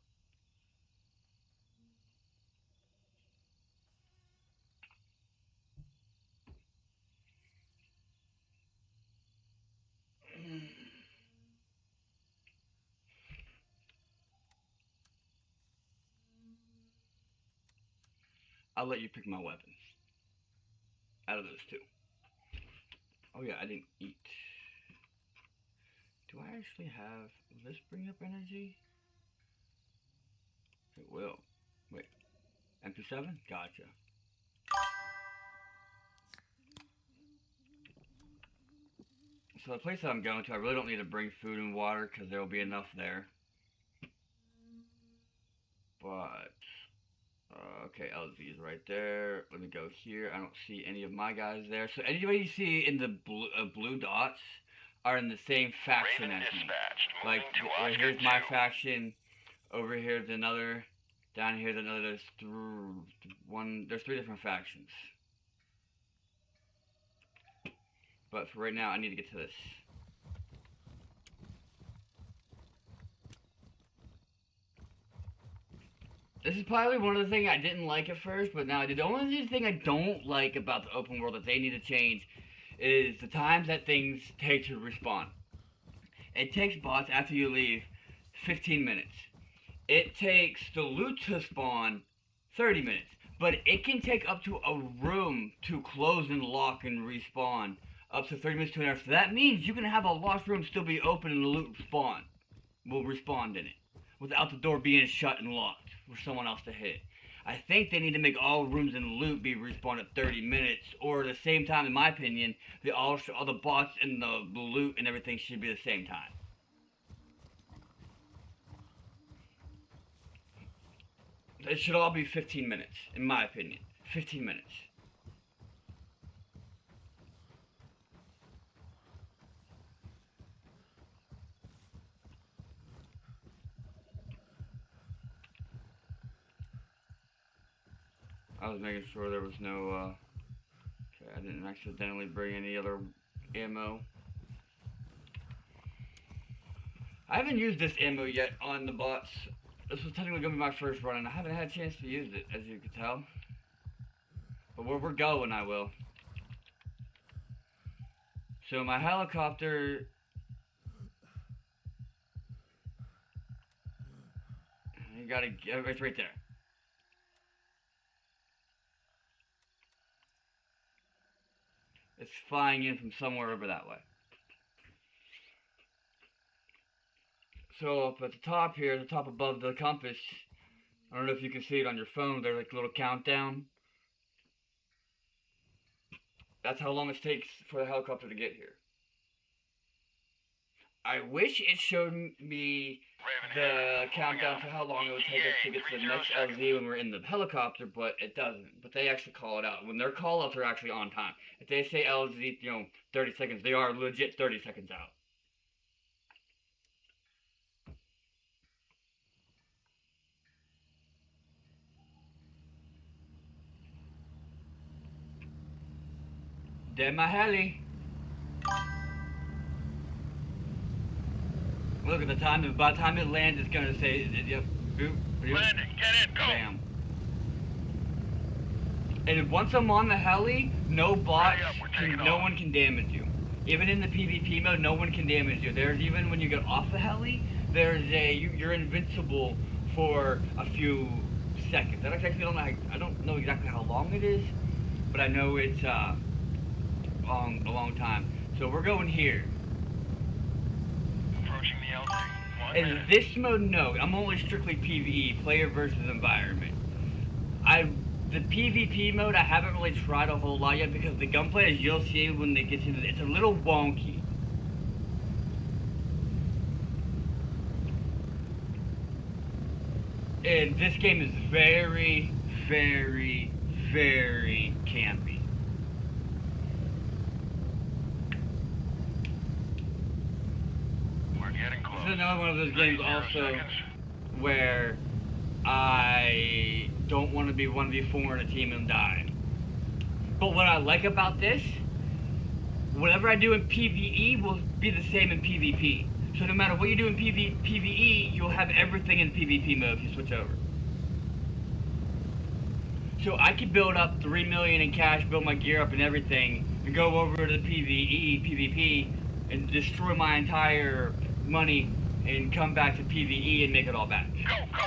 I'll let you pick my weapon. Out of those two. Oh yeah, I didn't eat. Do I actually have... Will this bring up energy? It will. Wait. MP7? Gotcha. So the place that I'm going to, I really don't need to bring food and water because there will be enough there. But... okay, LZ is right there. Let me go here. I don't see any of my guys there. So anybody you see in the blue dots are in the same faction Raven as me. dispatched. Like, Moving to right Oscar here's my 2. faction. Over here's another. Down here's another. There's there's three different factions. But for right now, I need to get to this. This is probably one of the things I didn't like at first, but now I do. The only thing I don't like about the open world that they need to change is the times that things take to respawn. It takes bots after you leave 15 minutes. It takes the loot to spawn 30 minutes. But it can take up to a room to close and lock and respawn up to 30 minutes to an hour. So that means you can have a lost room still be open and the loot spawn will respawn in it without the door being shut and locked for someone else to hit. I think they need to make all rooms and loot be respawned at 30 minutes, or at the same time, in my opinion, all the bots and the loot and everything should be the same time. It should all be 15 minutes, in my opinion. 15 minutes. I was making sure there was no, okay, I didn't accidentally bring any other ammo. I haven't used this ammo yet on the bots. This was technically going to be my first run, and I haven't had a chance to use it, as you can tell. But where we're going, I will. So my helicopter... You gotta... It's right there. It's flying in from somewhere over that way. So up at the top here, the top above the compass, I don't know if you can see it on your phone, there's like a little countdown. That's how long it takes for the helicopter to get here. I wish it showed me the countdown to how long it would take us to get to the next LZ when we're in the helicopter, but it doesn't. But they actually call it out. When their call-outs are actually on time. If they say LZ, 30 seconds, they are legit 30 seconds out. Dead my heli. Look at the time. By the time it lands, it's gonna say, yep, boop, boop, Landing, get in, go! bam. And once I'm on the heli, no bots, no one can damage you. Even in the PvP mode, no one can damage you. There's even when you get off the heli, there's you're invincible for a few seconds. I don't know exactly how long it is, but I know it's a long time. So we're going here. Approaching the LZ. 1 In minute. this mode, no. I'm only strictly PvE, player versus environment. The PvP mode, I haven't really tried a whole lot yet because the gunplay, as you'll see when it gets into it, it's a little wonky. And this game is very, very, very campy. We're getting close. This is another one of those games 30 also seconds. where I don't want to be 1v4 in a team and die. But what I like about this, whatever I do in PvE will be the same in PvP. So no matter what you do in PvE, you'll have everything in PvP mode if you switch over. So I could build up 3 million in cash, build my gear up and everything, and go over to the PvP, and destroy my entire money, and come back to PvE and make it all back. Go, go, go!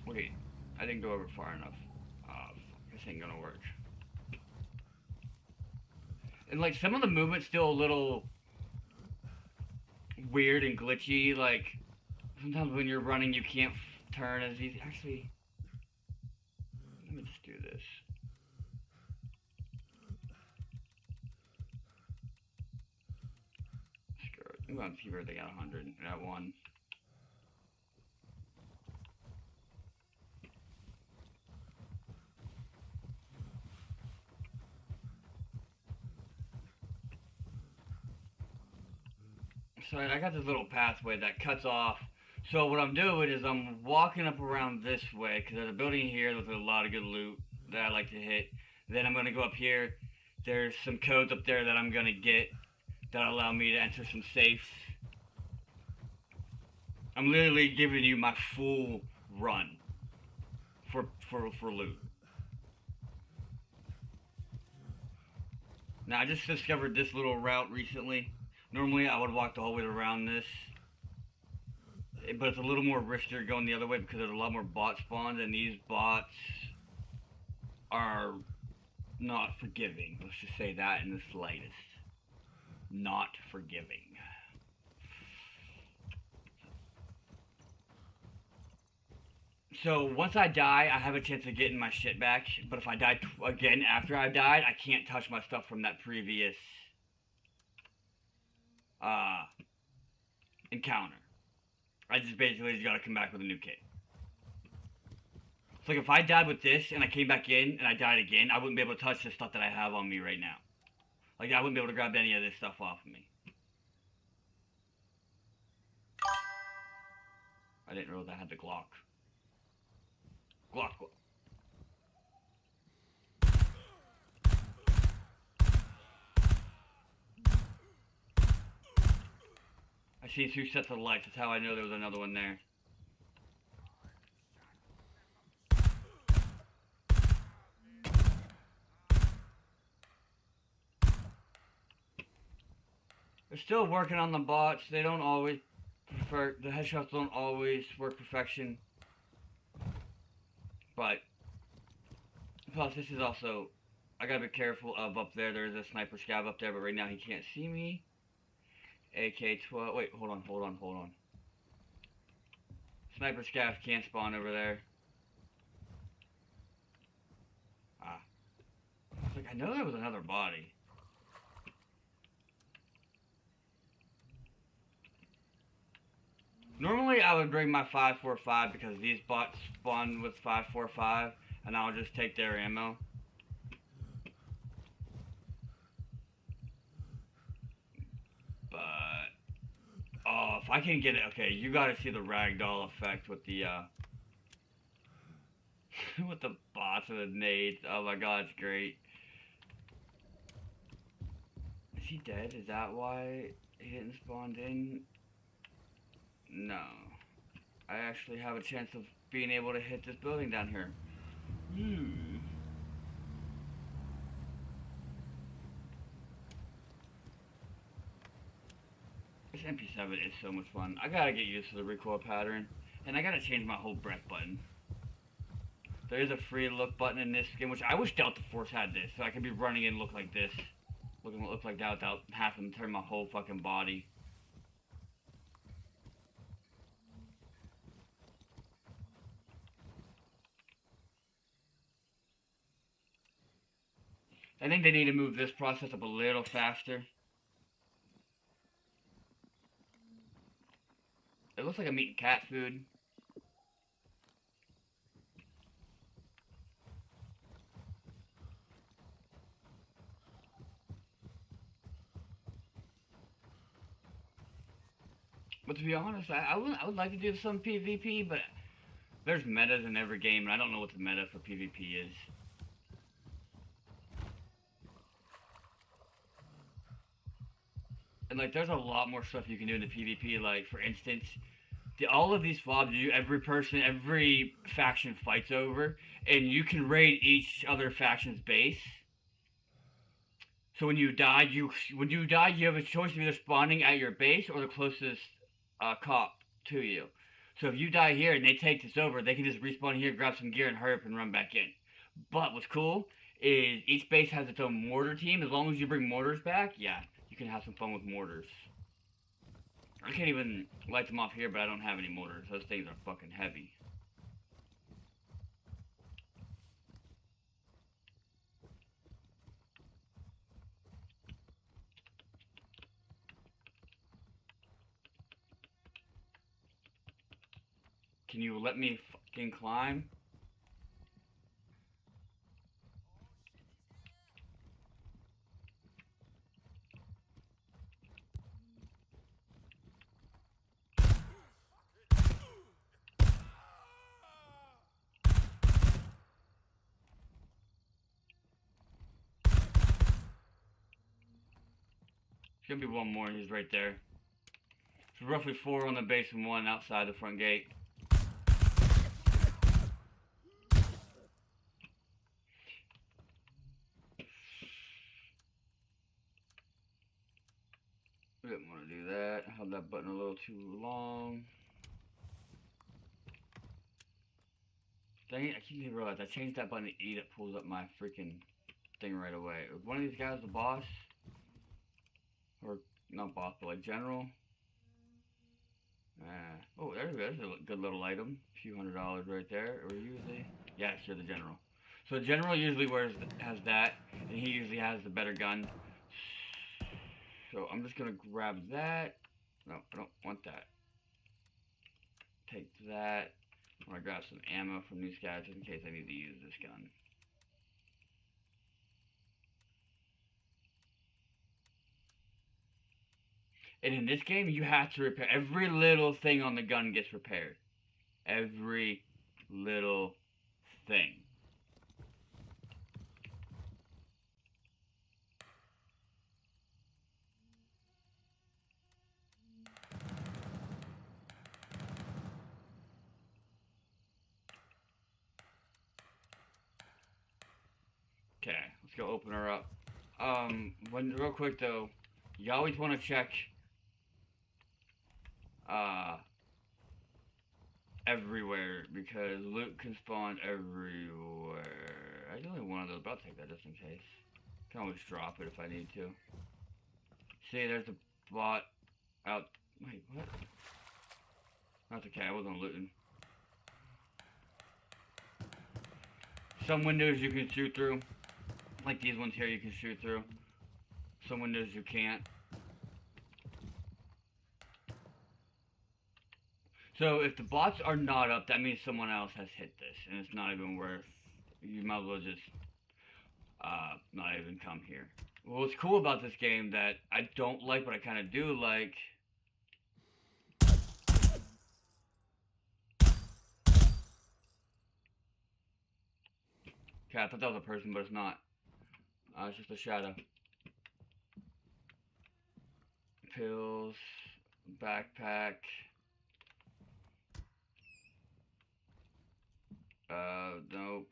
Wait, I didn't go over far enough. This ain't gonna work. And like some of the movement's still a little weird and glitchy. Like sometimes when you're running, you can't turn as easy. Actually, let me just do this. Screw it. I'm going fever. They got 100 at one. So I got this little pathway that cuts off. So what I'm doing is I'm walking up around this way because there's a building here with a lot of good loot that I like to hit. Then I'm going to go up here. There's some codes up there that I'm going to get that allow me to enter some safes. I'm literally giving you my full run for loot. Now I just discovered this little route recently. Normally I would walk the whole way around this, but it's a little more riskier going the other way because there's a lot more bot spawns, and these bots are not forgiving. Let's just say that in the slightest. Not forgiving. So once I die, I have a chance of getting my shit back, but if I die again after I died, I can't touch my stuff from that previous encounter. I just basically gotta come back with a new kit. So like if I died with this and I came back in and I died again, I wouldn't be able to touch the stuff that I have on me right now. Like I wouldn't be able to grab any of this stuff off of me. I didn't realize I had the Glock. Glock. I see 2 sets of lights. That's how I know there was another one there. They're still working on the bots. They don't always prefer, the headshots don't always work perfection. But plus this is also, I gotta be careful of up there. There's a sniper scav up there, but right now he can't see me. AK-12, wait, hold on. Sniper scav can't spawn over there. It's like, I know there was another body. Normally I would bring my 5.45 because these bots spawn with 5.45 and I'll just take their ammo. But oh, if I can get it, okay, you gotta see the ragdoll effect with the with the bots and the nades. Oh my god, it's great. Is he dead? Is that why he didn't spawn in? No. I actually have a chance of being able to hit this building down here. This MP7 is so much fun. I gotta get used to the recoil pattern. And I gotta change my whole breath button. There is a free look button in this game, which I wish Delta Force had this, so I could be running and look like this. Look like that without having to turn my whole fucking body. I think they need to move this process up a little faster. It looks like I'm eating cat food. But to be honest, I would like to do some PvP, but there's metas in every game, and I don't know what the meta for PvP is. And like, there's a lot more stuff you can do in the PvP. Like, for instance, all of these fobs, every person, every faction fights over, and you can raid each other faction's base. So when you die, you have a choice of either spawning at your base or the closest cop to you. So if you die here and they take this over, they can just respawn here, grab some gear, and hurry up and run back in. But what's cool is each base has its own mortar team. As long as you bring mortars back, yeah, you can have some fun with mortars. I can't even light them off here, but I don't have any mortars. Those things are fucking heavy. Can you let me fucking climb? There's gonna be one more, and he's right there. There's roughly 4 on the base and 1 outside the front gate. I didn't want to do that. I held that button a little too long. Dang it, I keep didn't realize I changed that button to E that pulls up my freaking thing right away. Was one of these guys the boss? Or, not boss, but like general? Oh, there's a good little item. A few $100 right there. Or usually, yeah, sure, the general. So the general usually has that, and he usually has the better gun. So I'm just gonna grab that. No, I don't want that. Take that. I'm gonna grab some ammo from these guys just in case I need to use this gun. And in this game, you have to repair every little thing on the gun gets repaired. Every little thing. Okay, let's go open her up. Real quick though, you always want to check everywhere because loot can spawn everywhere. I only one of those, but I'll take that just in case. Can always drop it if I need to. See, there's a bot out. Wait, what? That's okay, I wasn't looting. Some windows you can shoot through. Like these ones here you can shoot through. Some windows you can't. So if the bots are not up, that means someone else has hit this, and it's not even worth. You might as well just not even come here. Well, what's cool about this game that I don't like, but I kind of do like. Okay, I thought that was a person, but it's not. It's just a shadow. Pills, backpack.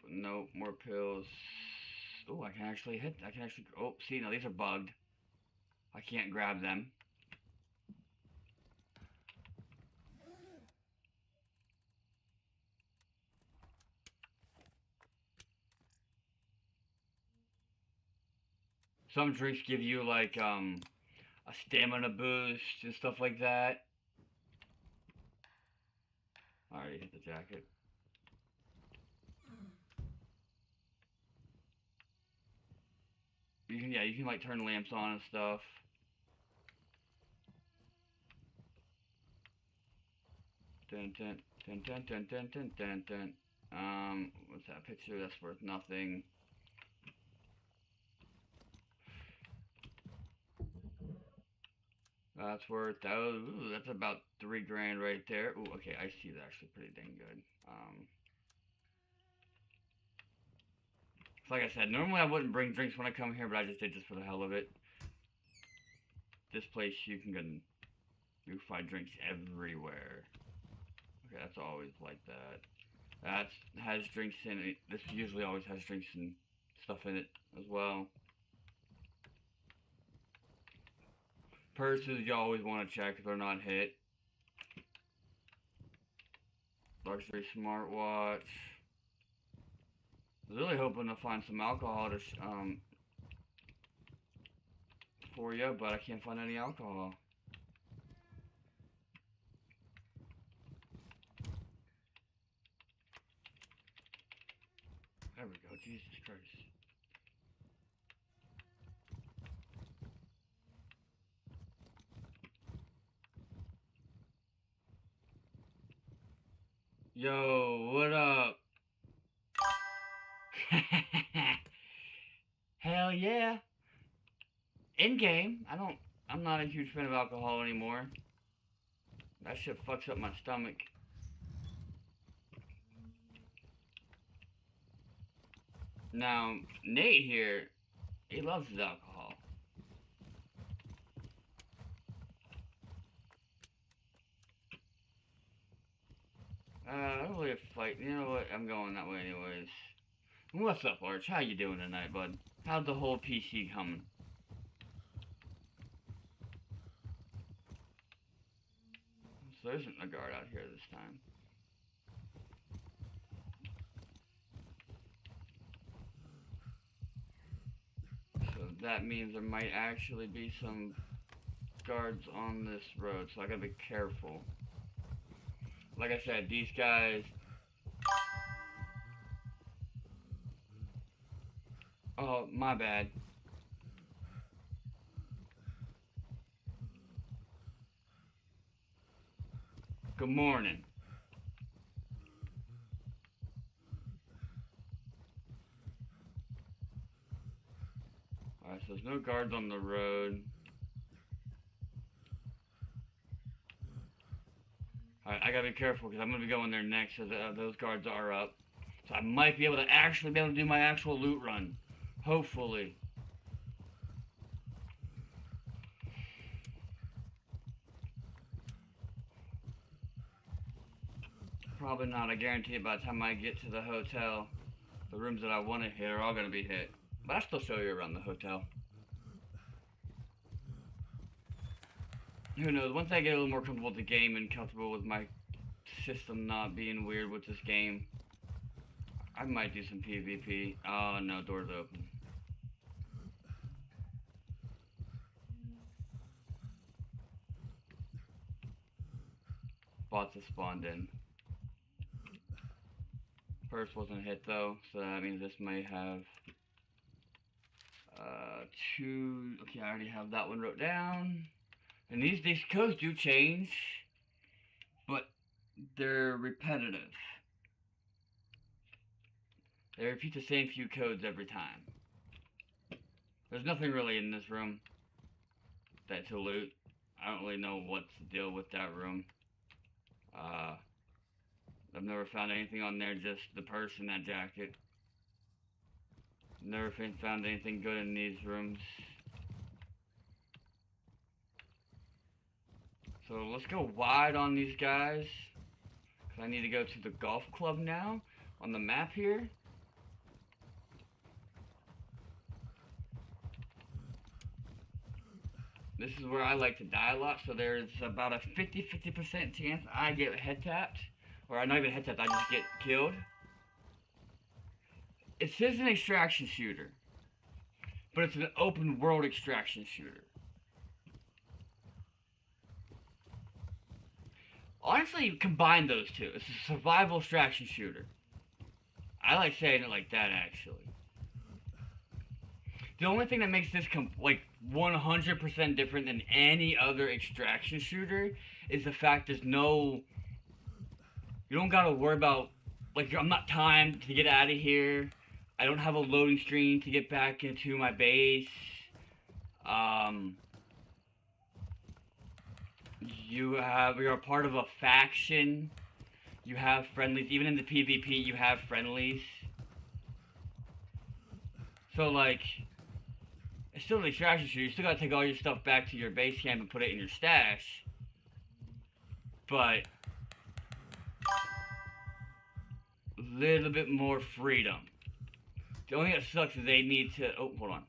Nope, more pills. Oh, I can actually oh, see, now these are bugged. I can't grab them. Some drinks give you like, a stamina boost and stuff like that. I already hit the jacket. You can like turn lamps on and stuff. Dun dun dun dun dun dun dun dun dun. What's that picture? That's worth nothing. That's worth that's about $3 grand right there. Ooh, okay, I see that actually pretty dang good. So like I said, normally I wouldn't bring drinks when I come here, but I just did just for the hell of it. This place you can find drinks everywhere. Okay, that's always like that. That has drinks in it. This usually always has drinks and stuff in it as well. Purses you always want to check if they're not hit. Luxury smartwatch. I was really hoping to find some alcohol to for you, but I can't find any alcohol. There we go, Jesus Christ. Yo, what up? Hell yeah. In game, I'm not a huge fan of alcohol anymore. That shit fucks up my stomach. Now, Nate here, he loves his alcohol. I don't really fight. You know what? I'm going that way anyways. What's up, Arch? How you doing tonight, bud? How's the whole PC coming? So there isn't a guard out here this time. So that means there might actually be some guards on this road, so I gotta be careful. Like I said, these guys... Oh, my bad. Good morning. Alright, so there's no guards on the road. Alright, I gotta be careful because I'm gonna be going there next, so those guards are up. So I might be able to do my actual loot run. Hopefully. Probably not. I guarantee by the time I get to the hotel, the rooms that I want to hit are all going to be hit. But I'll still show you around the hotel. Who knows? Once I get a little more comfortable with the game and comfortable with my system not being weird with this game, I might do some PvP. Oh no, door's open. Bots have spawned in. First wasn't hit though, so that means this may have two. Okay, I already have that one wrote down. And these codes do change, but they're repetitive. They repeat the same few codes every time. There's nothing really in this room that to loot. I don't really know what's the deal with that room. I've never found anything on there, just the purse and that jacket. Never found anything good in these rooms. So let's go wide on these guys. Cause I need to go to the golf club now on the map here. This is where I like to die a lot, so there's about a 50% chance I get head tapped. Or not even head tapped, I just get killed. It says an extraction shooter, but it's an open world extraction shooter. Honestly, combine those two. It's a survival extraction shooter. I like saying it like that, actually. The only thing that makes this like 100% different than any other extraction shooter is the fact there's no... You don't gotta worry about, like, I'm not timed to get out of here. I don't have a loading screen to get back into my base. You're a part of a faction. You have friendlies. Even in the PvP, you have friendlies. So, like, it's still an extraction shooter. You still gotta take all your stuff back to your base camp and put it in your stash. But a little bit more freedom. The only thing that sucks is they need to... Oh, hold on.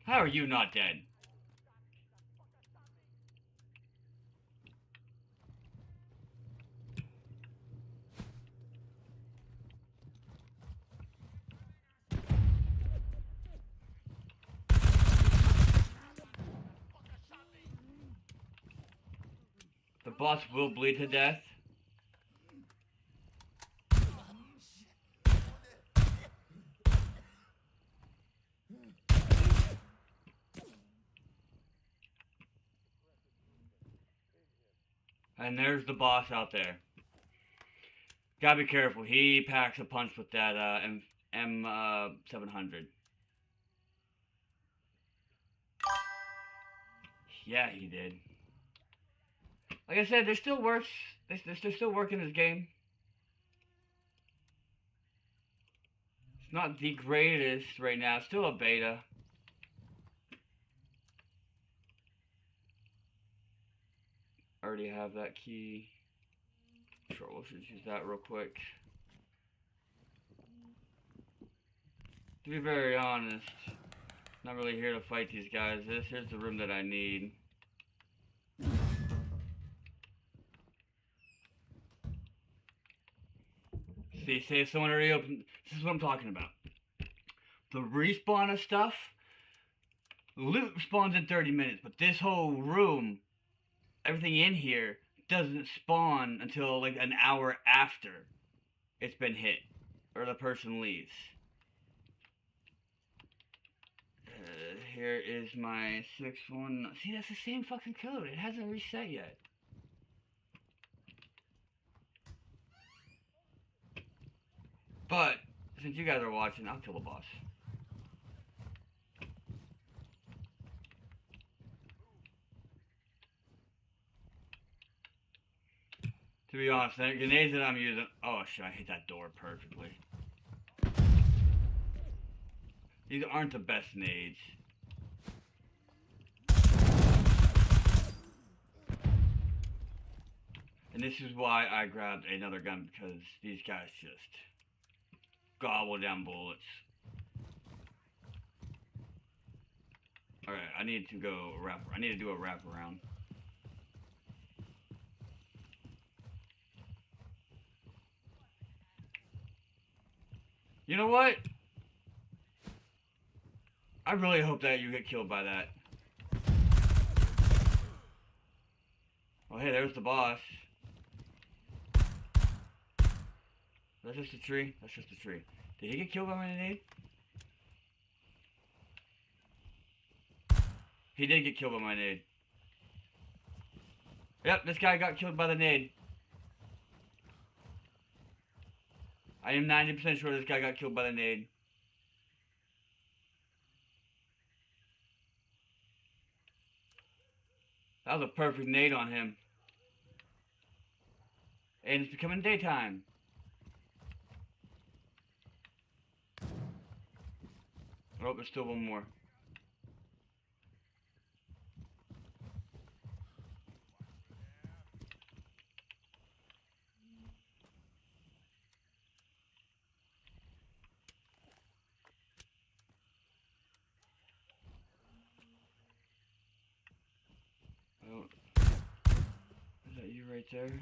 How are you not dead? The boss will bleed to death. And there's the boss out there. Gotta be careful. He packs a punch with that M700. Yeah, he did. Like I said, there still works. There's still work in this game. It's not the greatest right now. It's still a beta. Already have that key. Sure, we'll just use that real quick. To be very honest, not really here to fight these guys. Here's the room that I need. See, say if someone already opened. This is what I'm talking about. The respawn of stuff. Loot spawns in 30 minutes, but this whole room, everything in here, doesn't spawn until like an hour after it's been hit or the person leaves. Here is my 6-1. See, that's the same fucking code. It hasn't reset yet. But since you guys are watching, I'll kill the boss. To be honest, the grenades that I'm using... Oh shit, I hit that door perfectly. These aren't the best nades. And this is why I grabbed another gun, because these guys just gobble down bullets. Alright, I need to go I need to do a wraparound. You know what? I really hope that you get killed by that. Oh hey, there's the boss. That's just a tree? That's just a tree. Did he get killed by my nade? He did get killed by my nade. Yep, this guy got killed by the nade. I am 90% sure this guy got killed by the nade. That was a perfect nade on him. And it's becoming daytime. Oh, there's still one more. Oh, is that you right there?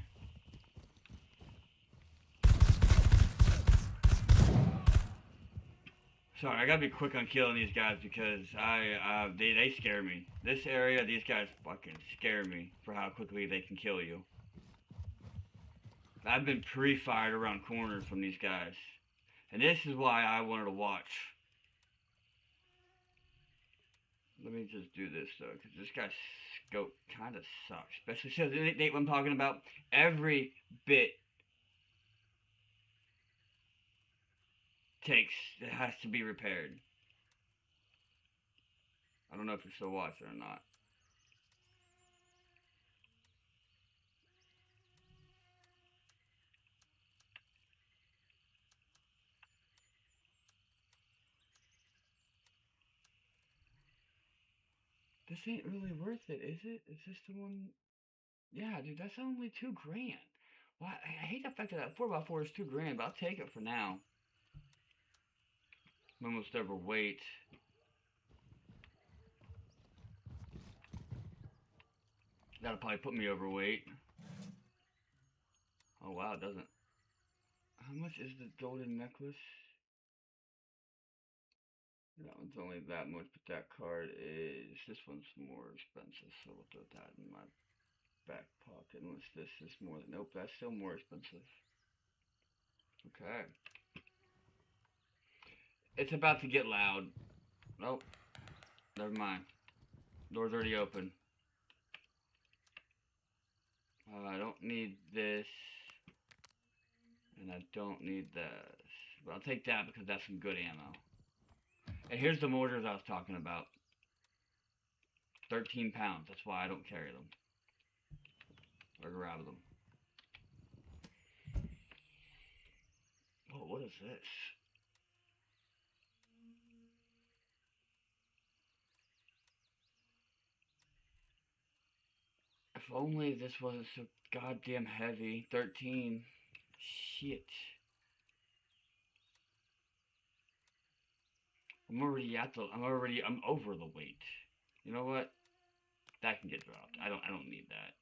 Sorry, I gotta be quick on killing these guys because they scare me. This area, these guys fucking scare me for how quickly they can kill you. I've been pre-fired around corners from these guys. And this is why I wanted to watch. Let me just do this though, because this guy's scope kind of sucks. Especially since Nate, what I'm talking about, every bit it has to be repaired. I don't know if you're still watching or not. This ain't really worth it, is it? Is this the one? Yeah, dude, that's only $2 grand. Why? I hate the fact that that 4x4 is $2 grand, but I'll take it for now. I'm almost overweight. That'll probably put me overweight. Oh wow, it doesn't. How much is the golden necklace? That one's only that much, but that card is... This one's more expensive, so we'll throw that in my back pocket. Unless this is more... Nope, that's still more expensive. Okay. It's about to get loud. Nope. Never mind. Door's already open. I don't need this. And I don't need this. But I'll take that because that's some good ammo. And here's the mortars I was talking about. 13 pounds. That's why I don't carry them. Or grab them. Oh, what is this? If only this wasn't so goddamn heavy. 13. Shit. I'm over the weight. You know what? That can get dropped. I don't need that.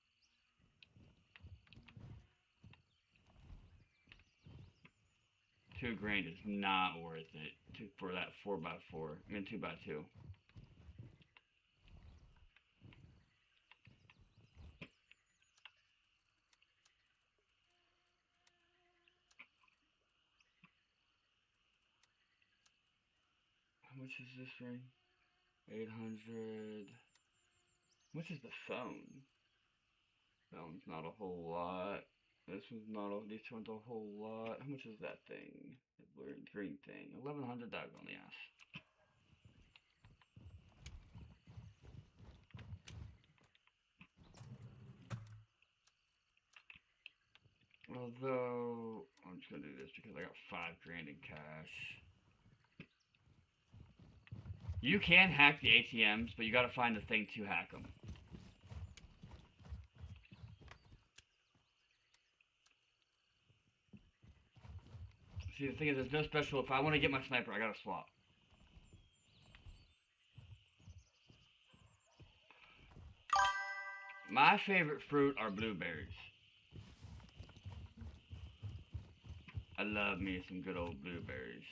$2 grand is not worth it for that 4x4. I mean 2x2. How much is this ring? 800. How much is the phone? That one's not a whole lot. This one's not a, this one's a whole lot. How much is that thing? The green thing. 1100, that on the ass. Although, I'm just gonna do this because I got $5 grand in cash. You can hack the ATMs, but you gotta find the thing to hack them. See, the thing is, there's no special. If I want to get my sniper, I gotta swap. My favorite fruit are blueberries. I love me some good old blueberries.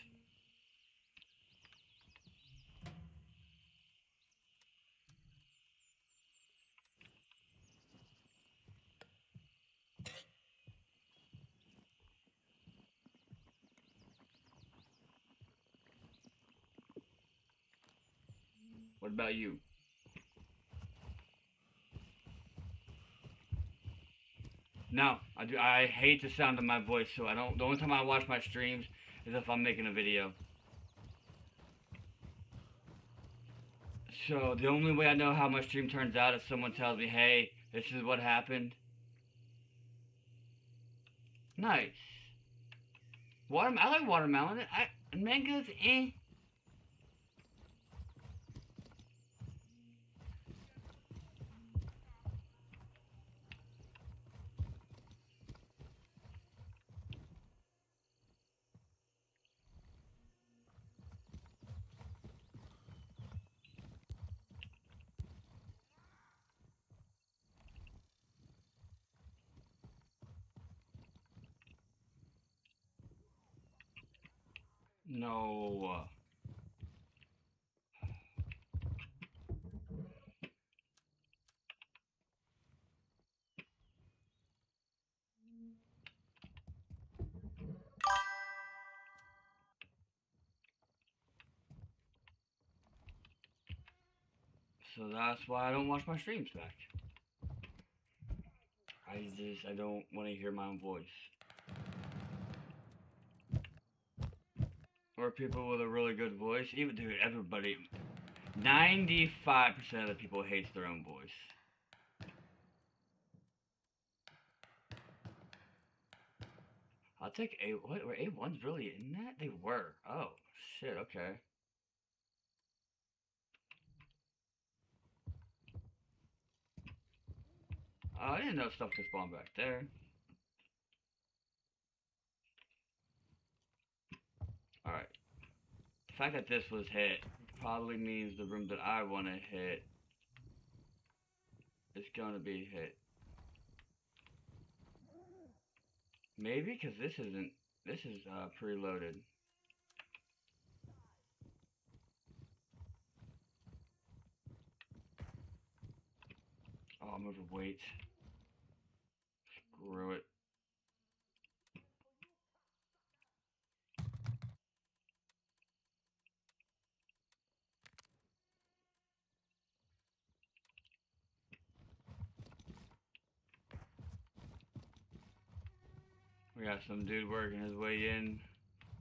What about you? No, I do. I hate the sound of my voice, so I don't. The only time I watch my streams is if I'm making a video. So the only way I know how my stream turns out is someone tells me, "Hey, this is what happened." Nice. I like watermelon. Mangoes, eh. No. So that's why I don't watch my streams back. I don't want to hear my own voice. Or people with a really good voice. Even, dude, everybody, 95% of the people hates their own voice. I'll take A. What? Were A1s really in that? They were. Oh, shit, okay. Oh, I didn't know stuff could spawn back there. Alright. The fact that this was hit probably means the room that I want to hit is going to be hit. Maybe? Because this isn't... This is preloaded. Oh, I'm overweight. Screw it. We got some dude working his way in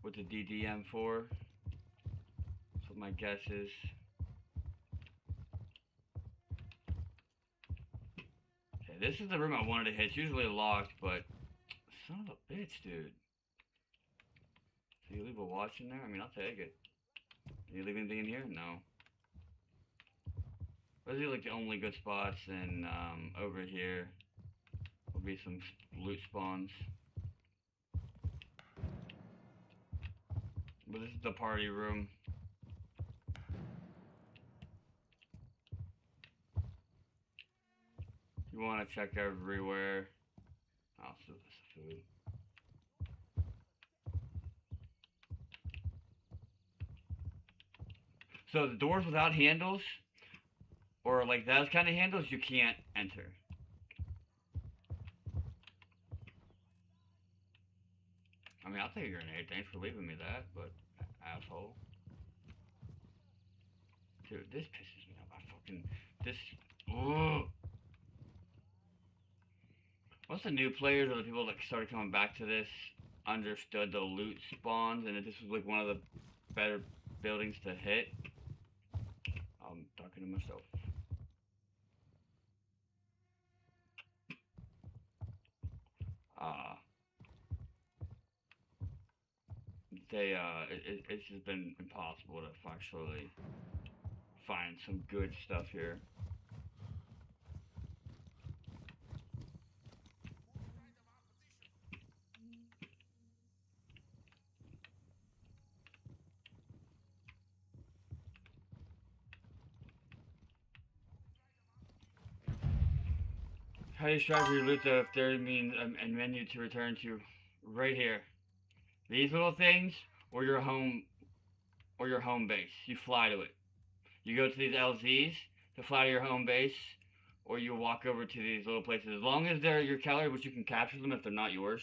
with the DDM4. That's what my guess is. Okay, this is the room I wanted to hit. It's usually locked, but son of a bitch, dude. So you leave a watch in there? I mean, I'll take it. You leave anything in here? No. Those are like the only good spots, and over here will be some loot spawns. But this is the party room. You want to check everywhere. Oh, so this is food. So the doors without handles, or like those kind of handles, you can't enter. I mean, I'll take a grenade. Thanks for leaving me that, but asshole. Dude, this pisses me off. I fucking this. Ugh. Once the new players or the people that started coming back to this understood the loot spawns and that this was like one of the better buildings to hit, I'm talking to myself. It's just been impossible to actually find some good stuff here. How do you strive for your loot though if there means a menu to return to? Right here. These little things, or your home base. You fly to it. You go to these LZs to fly to your home base, or you walk over to these little places. As long as they're your calorie, which you can capture them if they're not yours.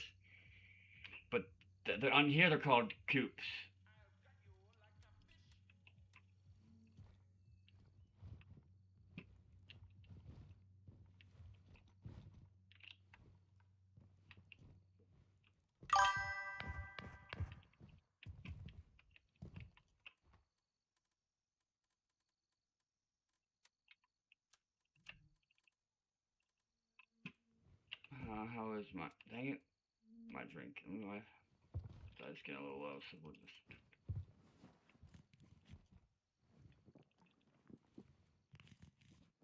But they're on here, they're called coops. How is my, dang it, my drink. It's getting a little low, so we'll just.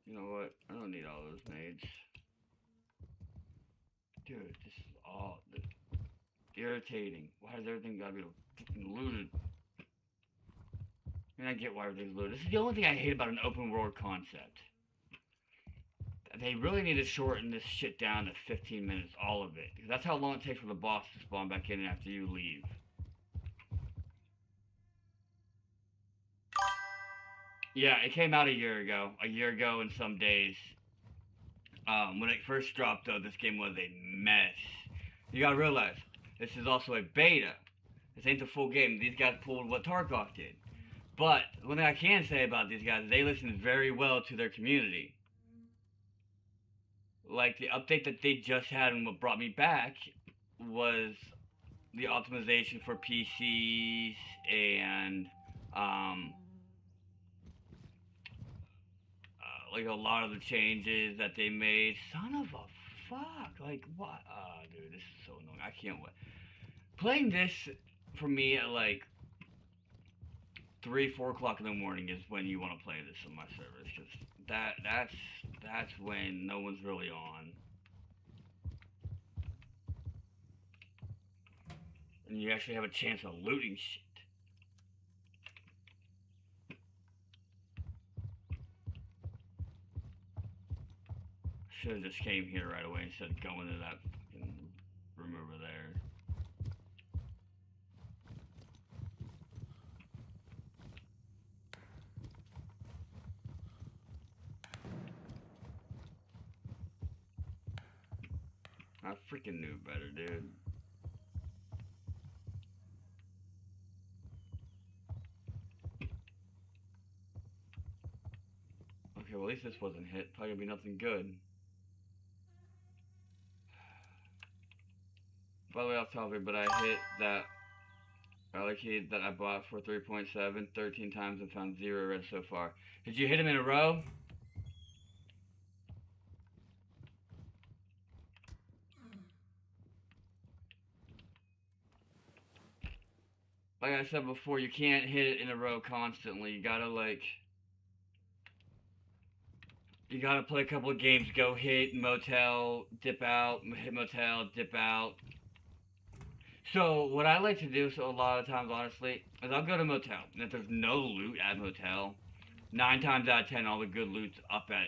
You know what? I don't need all those nades. Dude, this is all irritating. Why does everything gotta be fucking looted? I mean, I get why everything's looted. This is the only thing I hate about an open world concept. They really need to shorten this shit down to 15 minutes, all of it. Because that's how long it takes for the boss to spawn back in after you leave. Yeah, it came out a year ago. A year ago and some days. When it first dropped, though, this game was a mess. You gotta realize, this is also a beta. This ain't the full game. These guys pulled what Tarkov did. But one thing I can say about these guys is they listen very well to their community. Like the update that they just had and what brought me back was the optimization for PCs and like a lot of the changes that they made. Son of a fuck! Like what? Dude, this is so annoying. I can't wait. Playing this for me at like 3, 4 o'clock in the morning is when you want to play this on my servers, because that's when no one's really on, and you actually have a chance of looting shit. Should have just came here right away instead of going to that fucking room over there. I freaking knew better, dude. Okay, well at least this wasn't hit. Probably gonna be nothing good. By the way, off topic, but I hit that Rally Key that I bought for 3.7 13 times and found 0 reds so far. Did you hit him in a row? Like I said before, you can't hit it in a row constantly. You gotta play a couple of games, go hit motel, dip out, hit motel, dip out. So what I like to do, so a lot of times honestly, is I'll go to motel, and if there's no loot at motel, 9 times out of 10 all the good loot's up at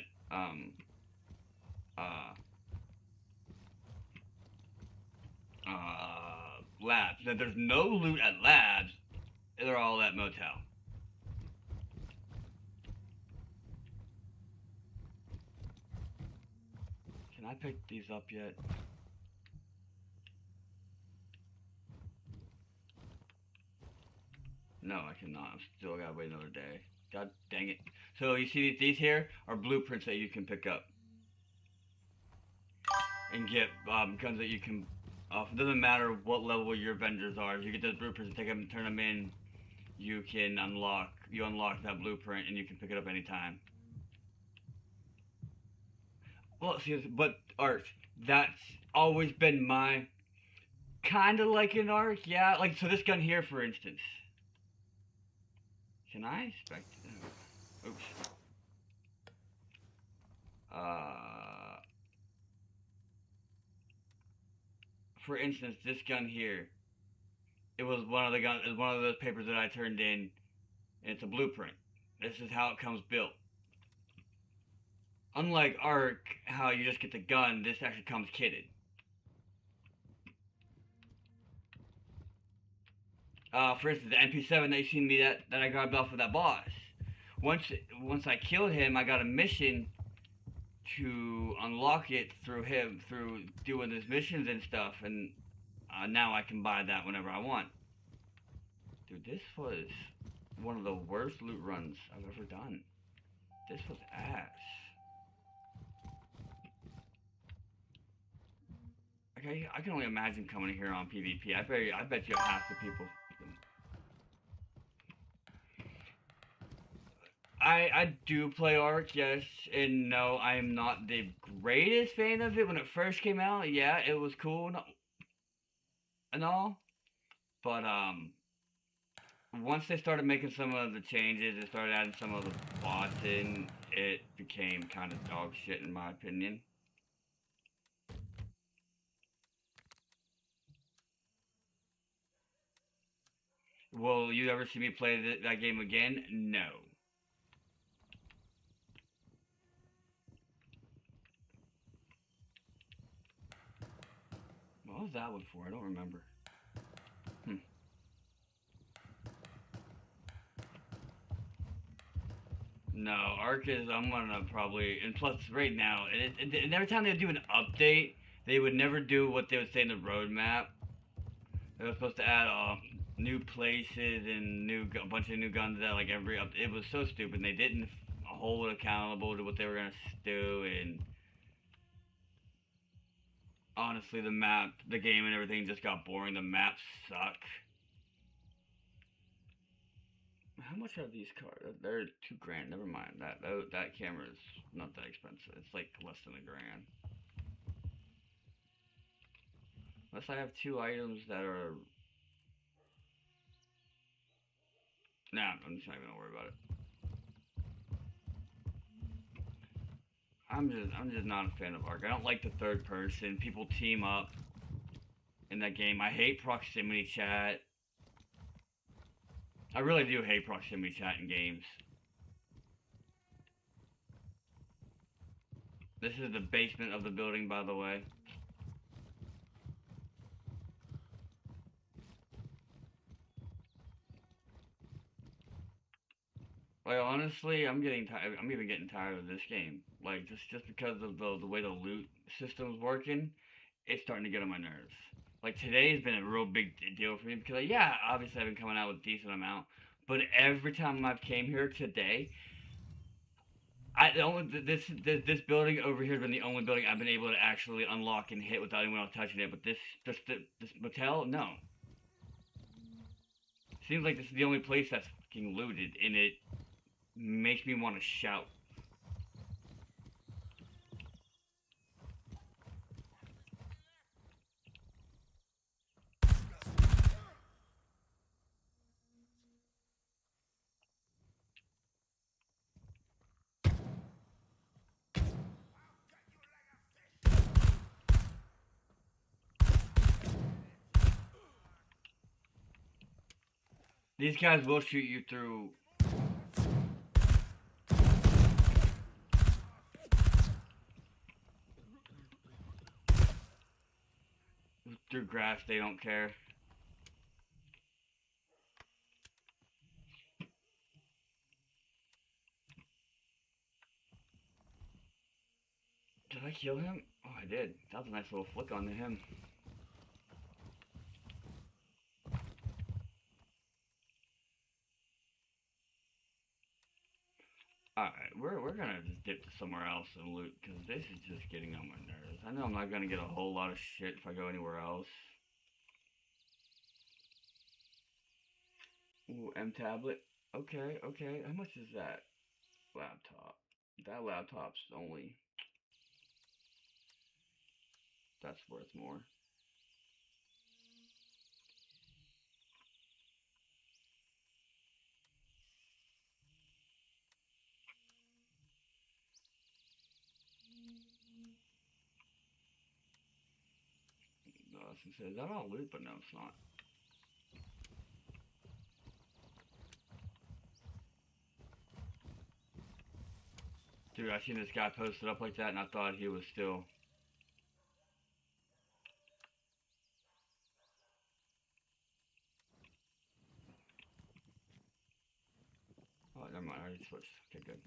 labs. If there's no loot at labs, they're all at motel. Can I pick these up yet? No, I cannot. I'm still gotta wait another day. God dang it. So you see these here are blueprints that you can pick up. And get guns that you can it doesn't matter what level your vendors are. If you get those blueprints and take them and turn them in, you can unlock that blueprint and you can pick it up anytime. Well, see, but Ark, that's always been my kind of like an Ark, yeah. Like so, this gun here, for instance. Can I expect? Oops. For instance, this gun here, it was one of those papers that I turned in, and it's a blueprint. This is how it comes built. Unlike Ark, how you just get the gun, this actually comes kitted. For instance, the MP7 that you seen me that I grabbed off of that boss. Once I killed him, I got a mission to unlock it through doing his missions and stuff, and now I can buy that whenever I want. Dude, this was one of the worst loot runs I've ever done. This was ass. Okay, I can only imagine coming here on PvP. I bet you half the people. I do play Ark, yes, and no, I am not the greatest fan of it. When it first came out, yeah, it was cool and all, but once they started making some of the changes, they started adding some of the bots in, it became kind of dog shit in my opinion. Will you ever see me play that game again? No. What was that one for? I don't remember. No, Ark is, I'm gonna probably, and plus right now, and every time they do an update, they would never do what they would say in the roadmap. They were supposed to add new places and a bunch of new guns that like it was so stupid. They didn't hold it accountable to what they were gonna do, and honestly, the game, and everything just got boring. The maps suck. How much are these cars? They're $2,000. Never mind. That camera is not that expensive. It's like less than $1,000. Unless I have 2 items that are. Nah, I'm just not even gonna worry about it. I'm just not a fan of Ark. I don't like the third person. People team up in that game. I hate proximity chat. I really do hate proximity chat in games. This is the basement of the building, by the way. Like, honestly, I'm getting tired. I'm even getting tired of this game. Like, just because of the way the loot system's working, it's starting to get on my nerves. Like, today has been a real big deal for me because, like, yeah, obviously I've been coming out with a decent amount, but every time I've came here today, this building over here has been the only building I've been able to actually unlock and hit without anyone else touching it. But this motel, no. Seems like this is the only place that's fucking looted, and it makes me want to shout. These guys will shoot you through. Through grass, they don't care. Did I kill him? Oh, I did. That was a nice little flick onto him. Alright, we're gonna just dip to somewhere else and loot, because this is just getting on my nerves. I know I'm not gonna get a whole lot of shit if I go anywhere else. Ooh, M tablet. Okay, okay. How much is that laptop? That laptop's only. That's worth more. No, I was gonna say, is that all loot? But no, it's not. Dude, I seen this guy posted up like that, and I thought he was still. Oh, never mind. I already switched. Okay, good.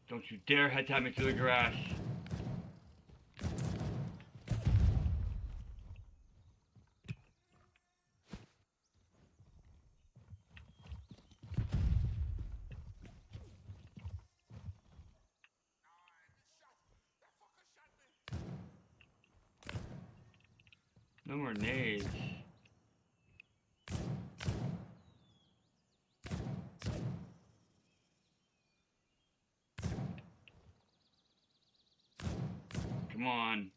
Don't you dare head tap me through the grass. No more nades. Come on.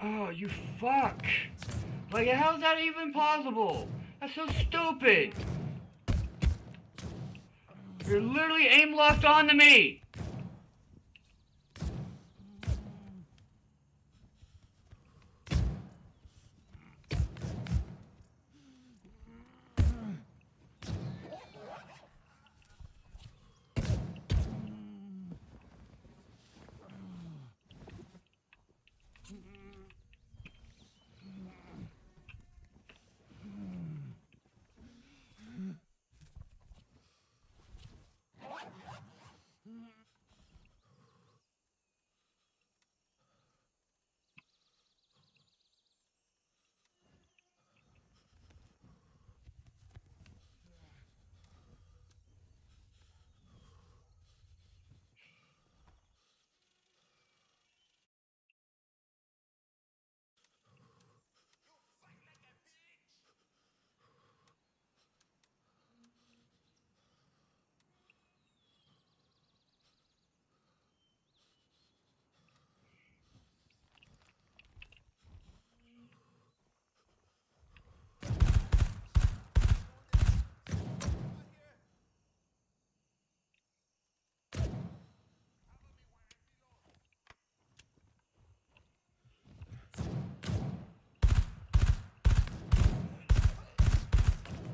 Oh, you fuck! Like, how is that even possible? That's so stupid! You're literally aim locked onto me!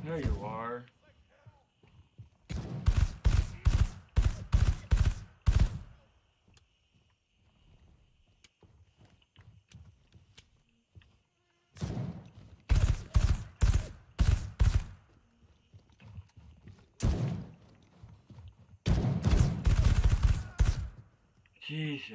There you are. Jesus.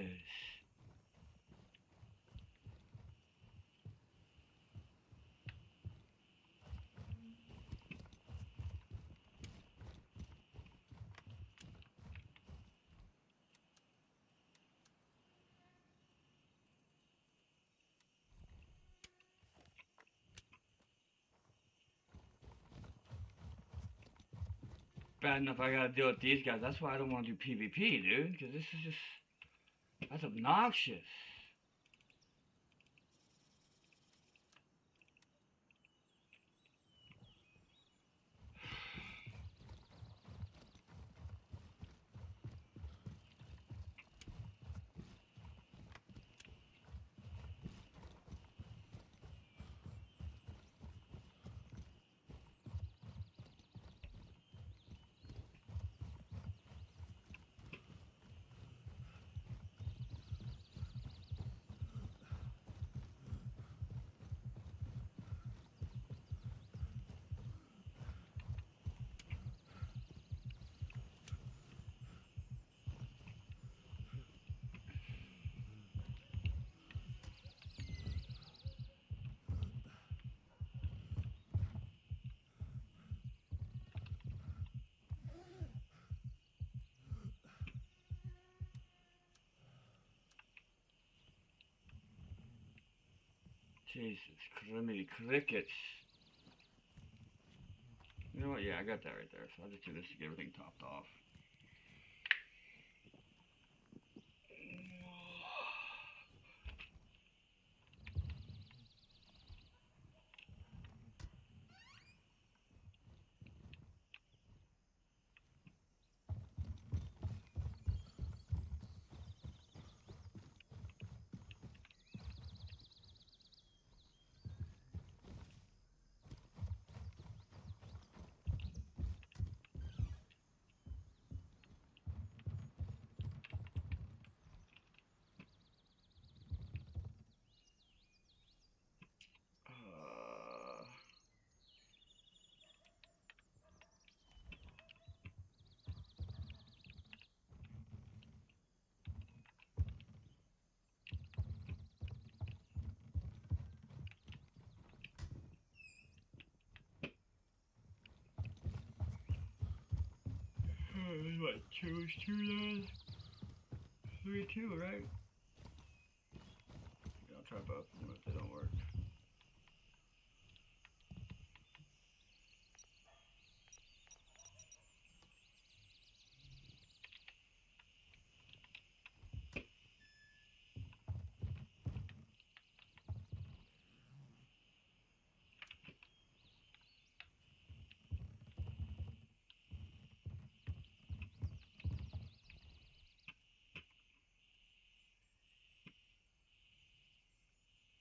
Bad enough I gotta deal with these guys. That's why I don't want to do PvP, dude. Because this is just... That's obnoxious. Jesus, criminy crickets. You know what? Yeah, I got that right there. So I'll just do this to get everything topped off. What, two is two then? 3-2, right? Yeah, I'll try both of them if they don't work.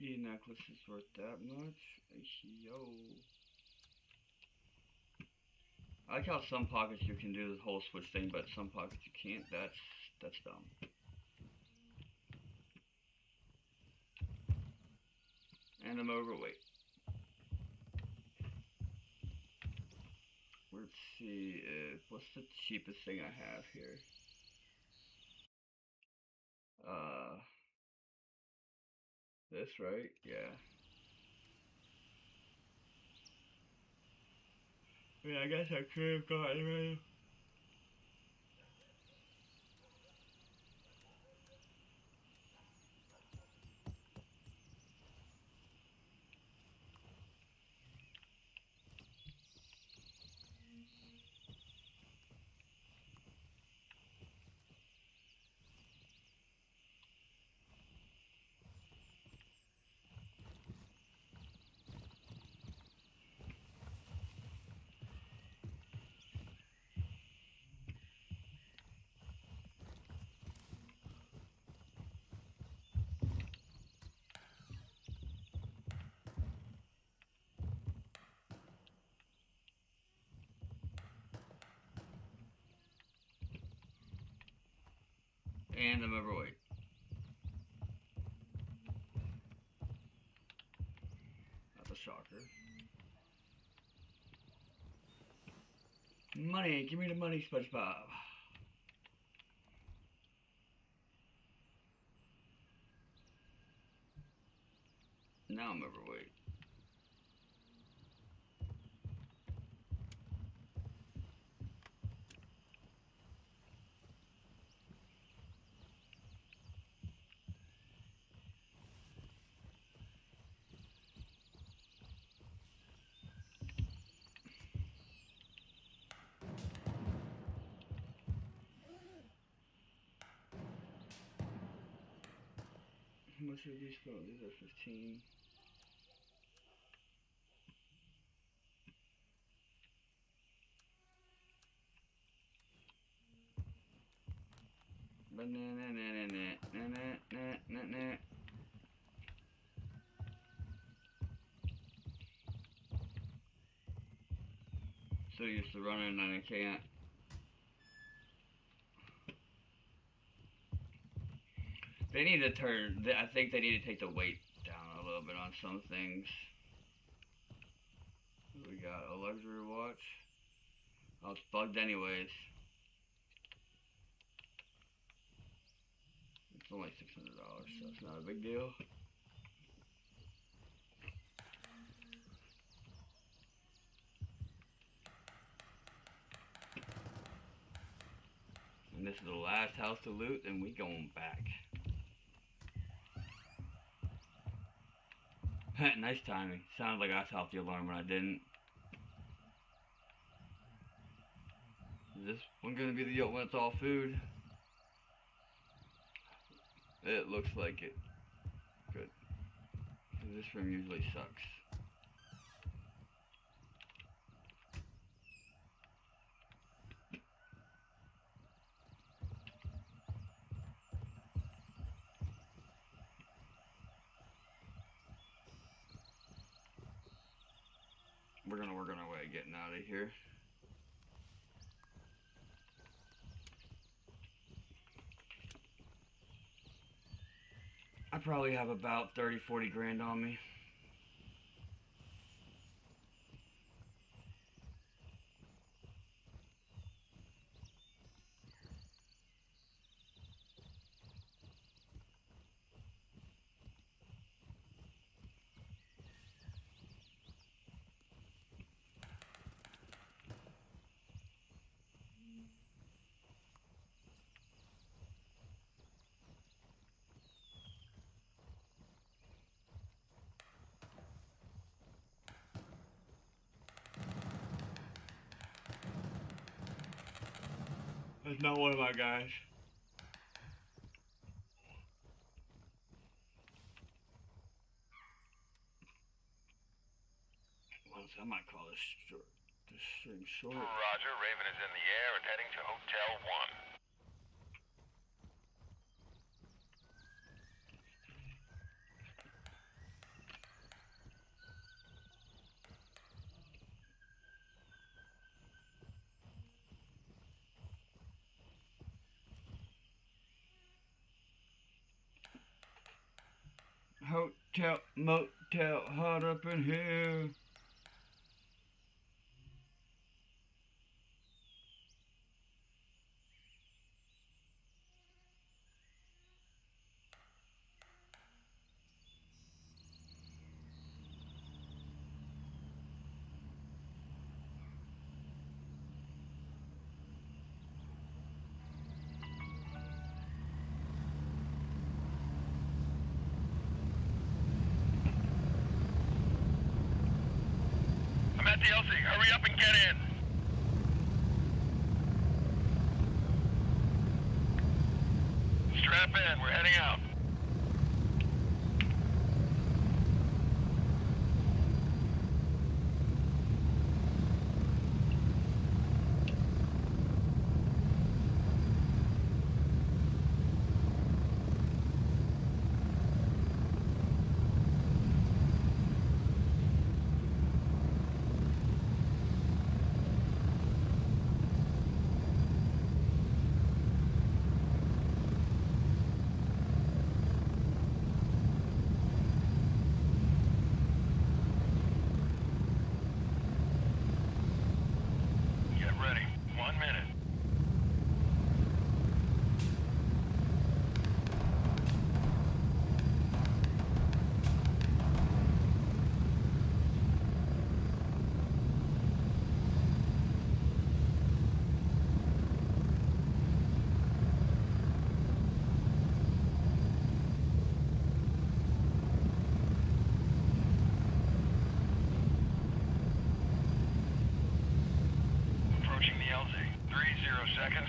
The necklace is worth that much. Yo. I like how some pockets you can do the whole switch thing, but some pockets you can't. That's dumb. And I'm overweight. Let's see if what's the cheapest thing I have here. This, right? Yeah. Yeah, I guess I could have gotten rid of. And I'm overweight. That's a shocker. Money, give me the money, SpongeBob. Now I'm overweight. How much are these for? These are 15. So used to running and I can't. They need to turn. I think they need to take the weight down a little bit on some things. We got a luxury watch. Oh, it's bugged anyways. It's only $600, so it's not a big deal. And this is the last house to loot, and we going back. Nice timing. Sounded like I stopped the alarm when I didn't. Is this one gonna be the when it's all food? It looks like it. Good. This room usually sucks. We're gonna work on our way getting out of here. I probably have about 30-40 grand on me. That's not one of my guys. Once I might call this stream short. Roger, Raven is in the air and heading to Hotel 1. Hotel, motel, hot up in here. I'm at the LZ. Hurry up and get in. Strap in. We're heading out. Get ready. 1 minute. Approaching the LZ. 30 seconds.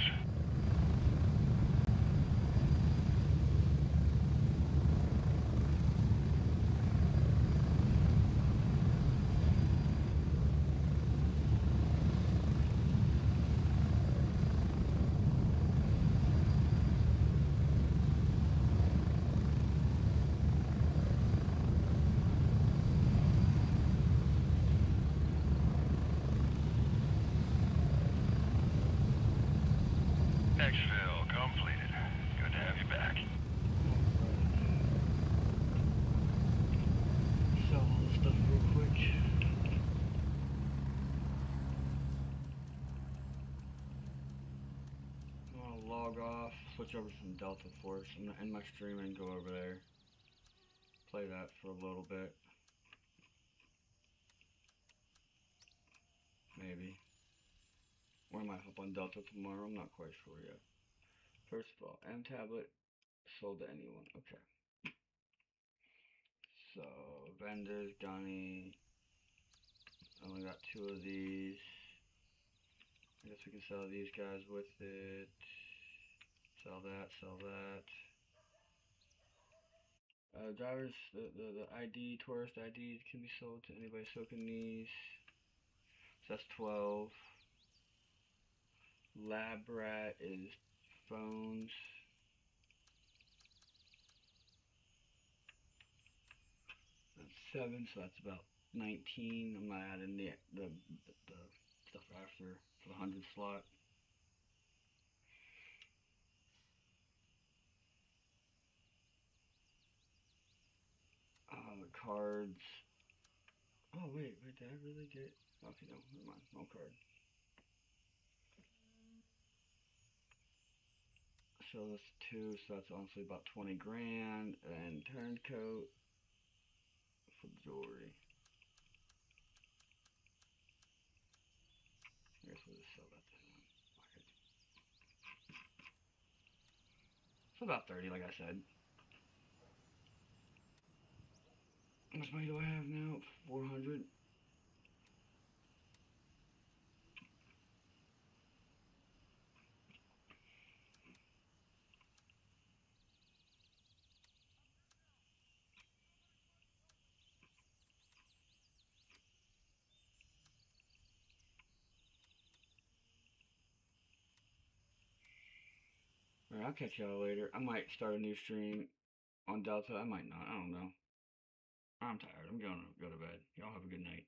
Exfil completed. Good to have you back. Sell all this stuff real quick. I'm gonna log off, switch over to some Delta Force, and end my stream and go over there. Play that for a little bit. Maybe. Or I might hop on Delta tomorrow, I'm not quite sure yet. First of all, M tablet sold to anyone. Okay. So, vendors, Gunny. I only got 2 of these. I guess we can sell these guys with it. Sell that, sell that. Drivers, the ID, tourist IDs can be sold to anybody so can these. So that's 12. Lab rat is phones. That's 7, so that's about 19. I'm not adding the stuff after for the 100 slot. Cards. Oh wait, did I really get? Okay, no, never mind, no card. So that's 2, so that's honestly about 20 grand, and turncoat for jewelry. I guess we'll just sell that to him. Okay. So about 30, like I said. How much money do I have now? 400. Alright, I'll catch y'all later. I might start a new stream on Delta. I might not. I don't know. I'm tired. I'm going to go to bed. Y'all have a good night.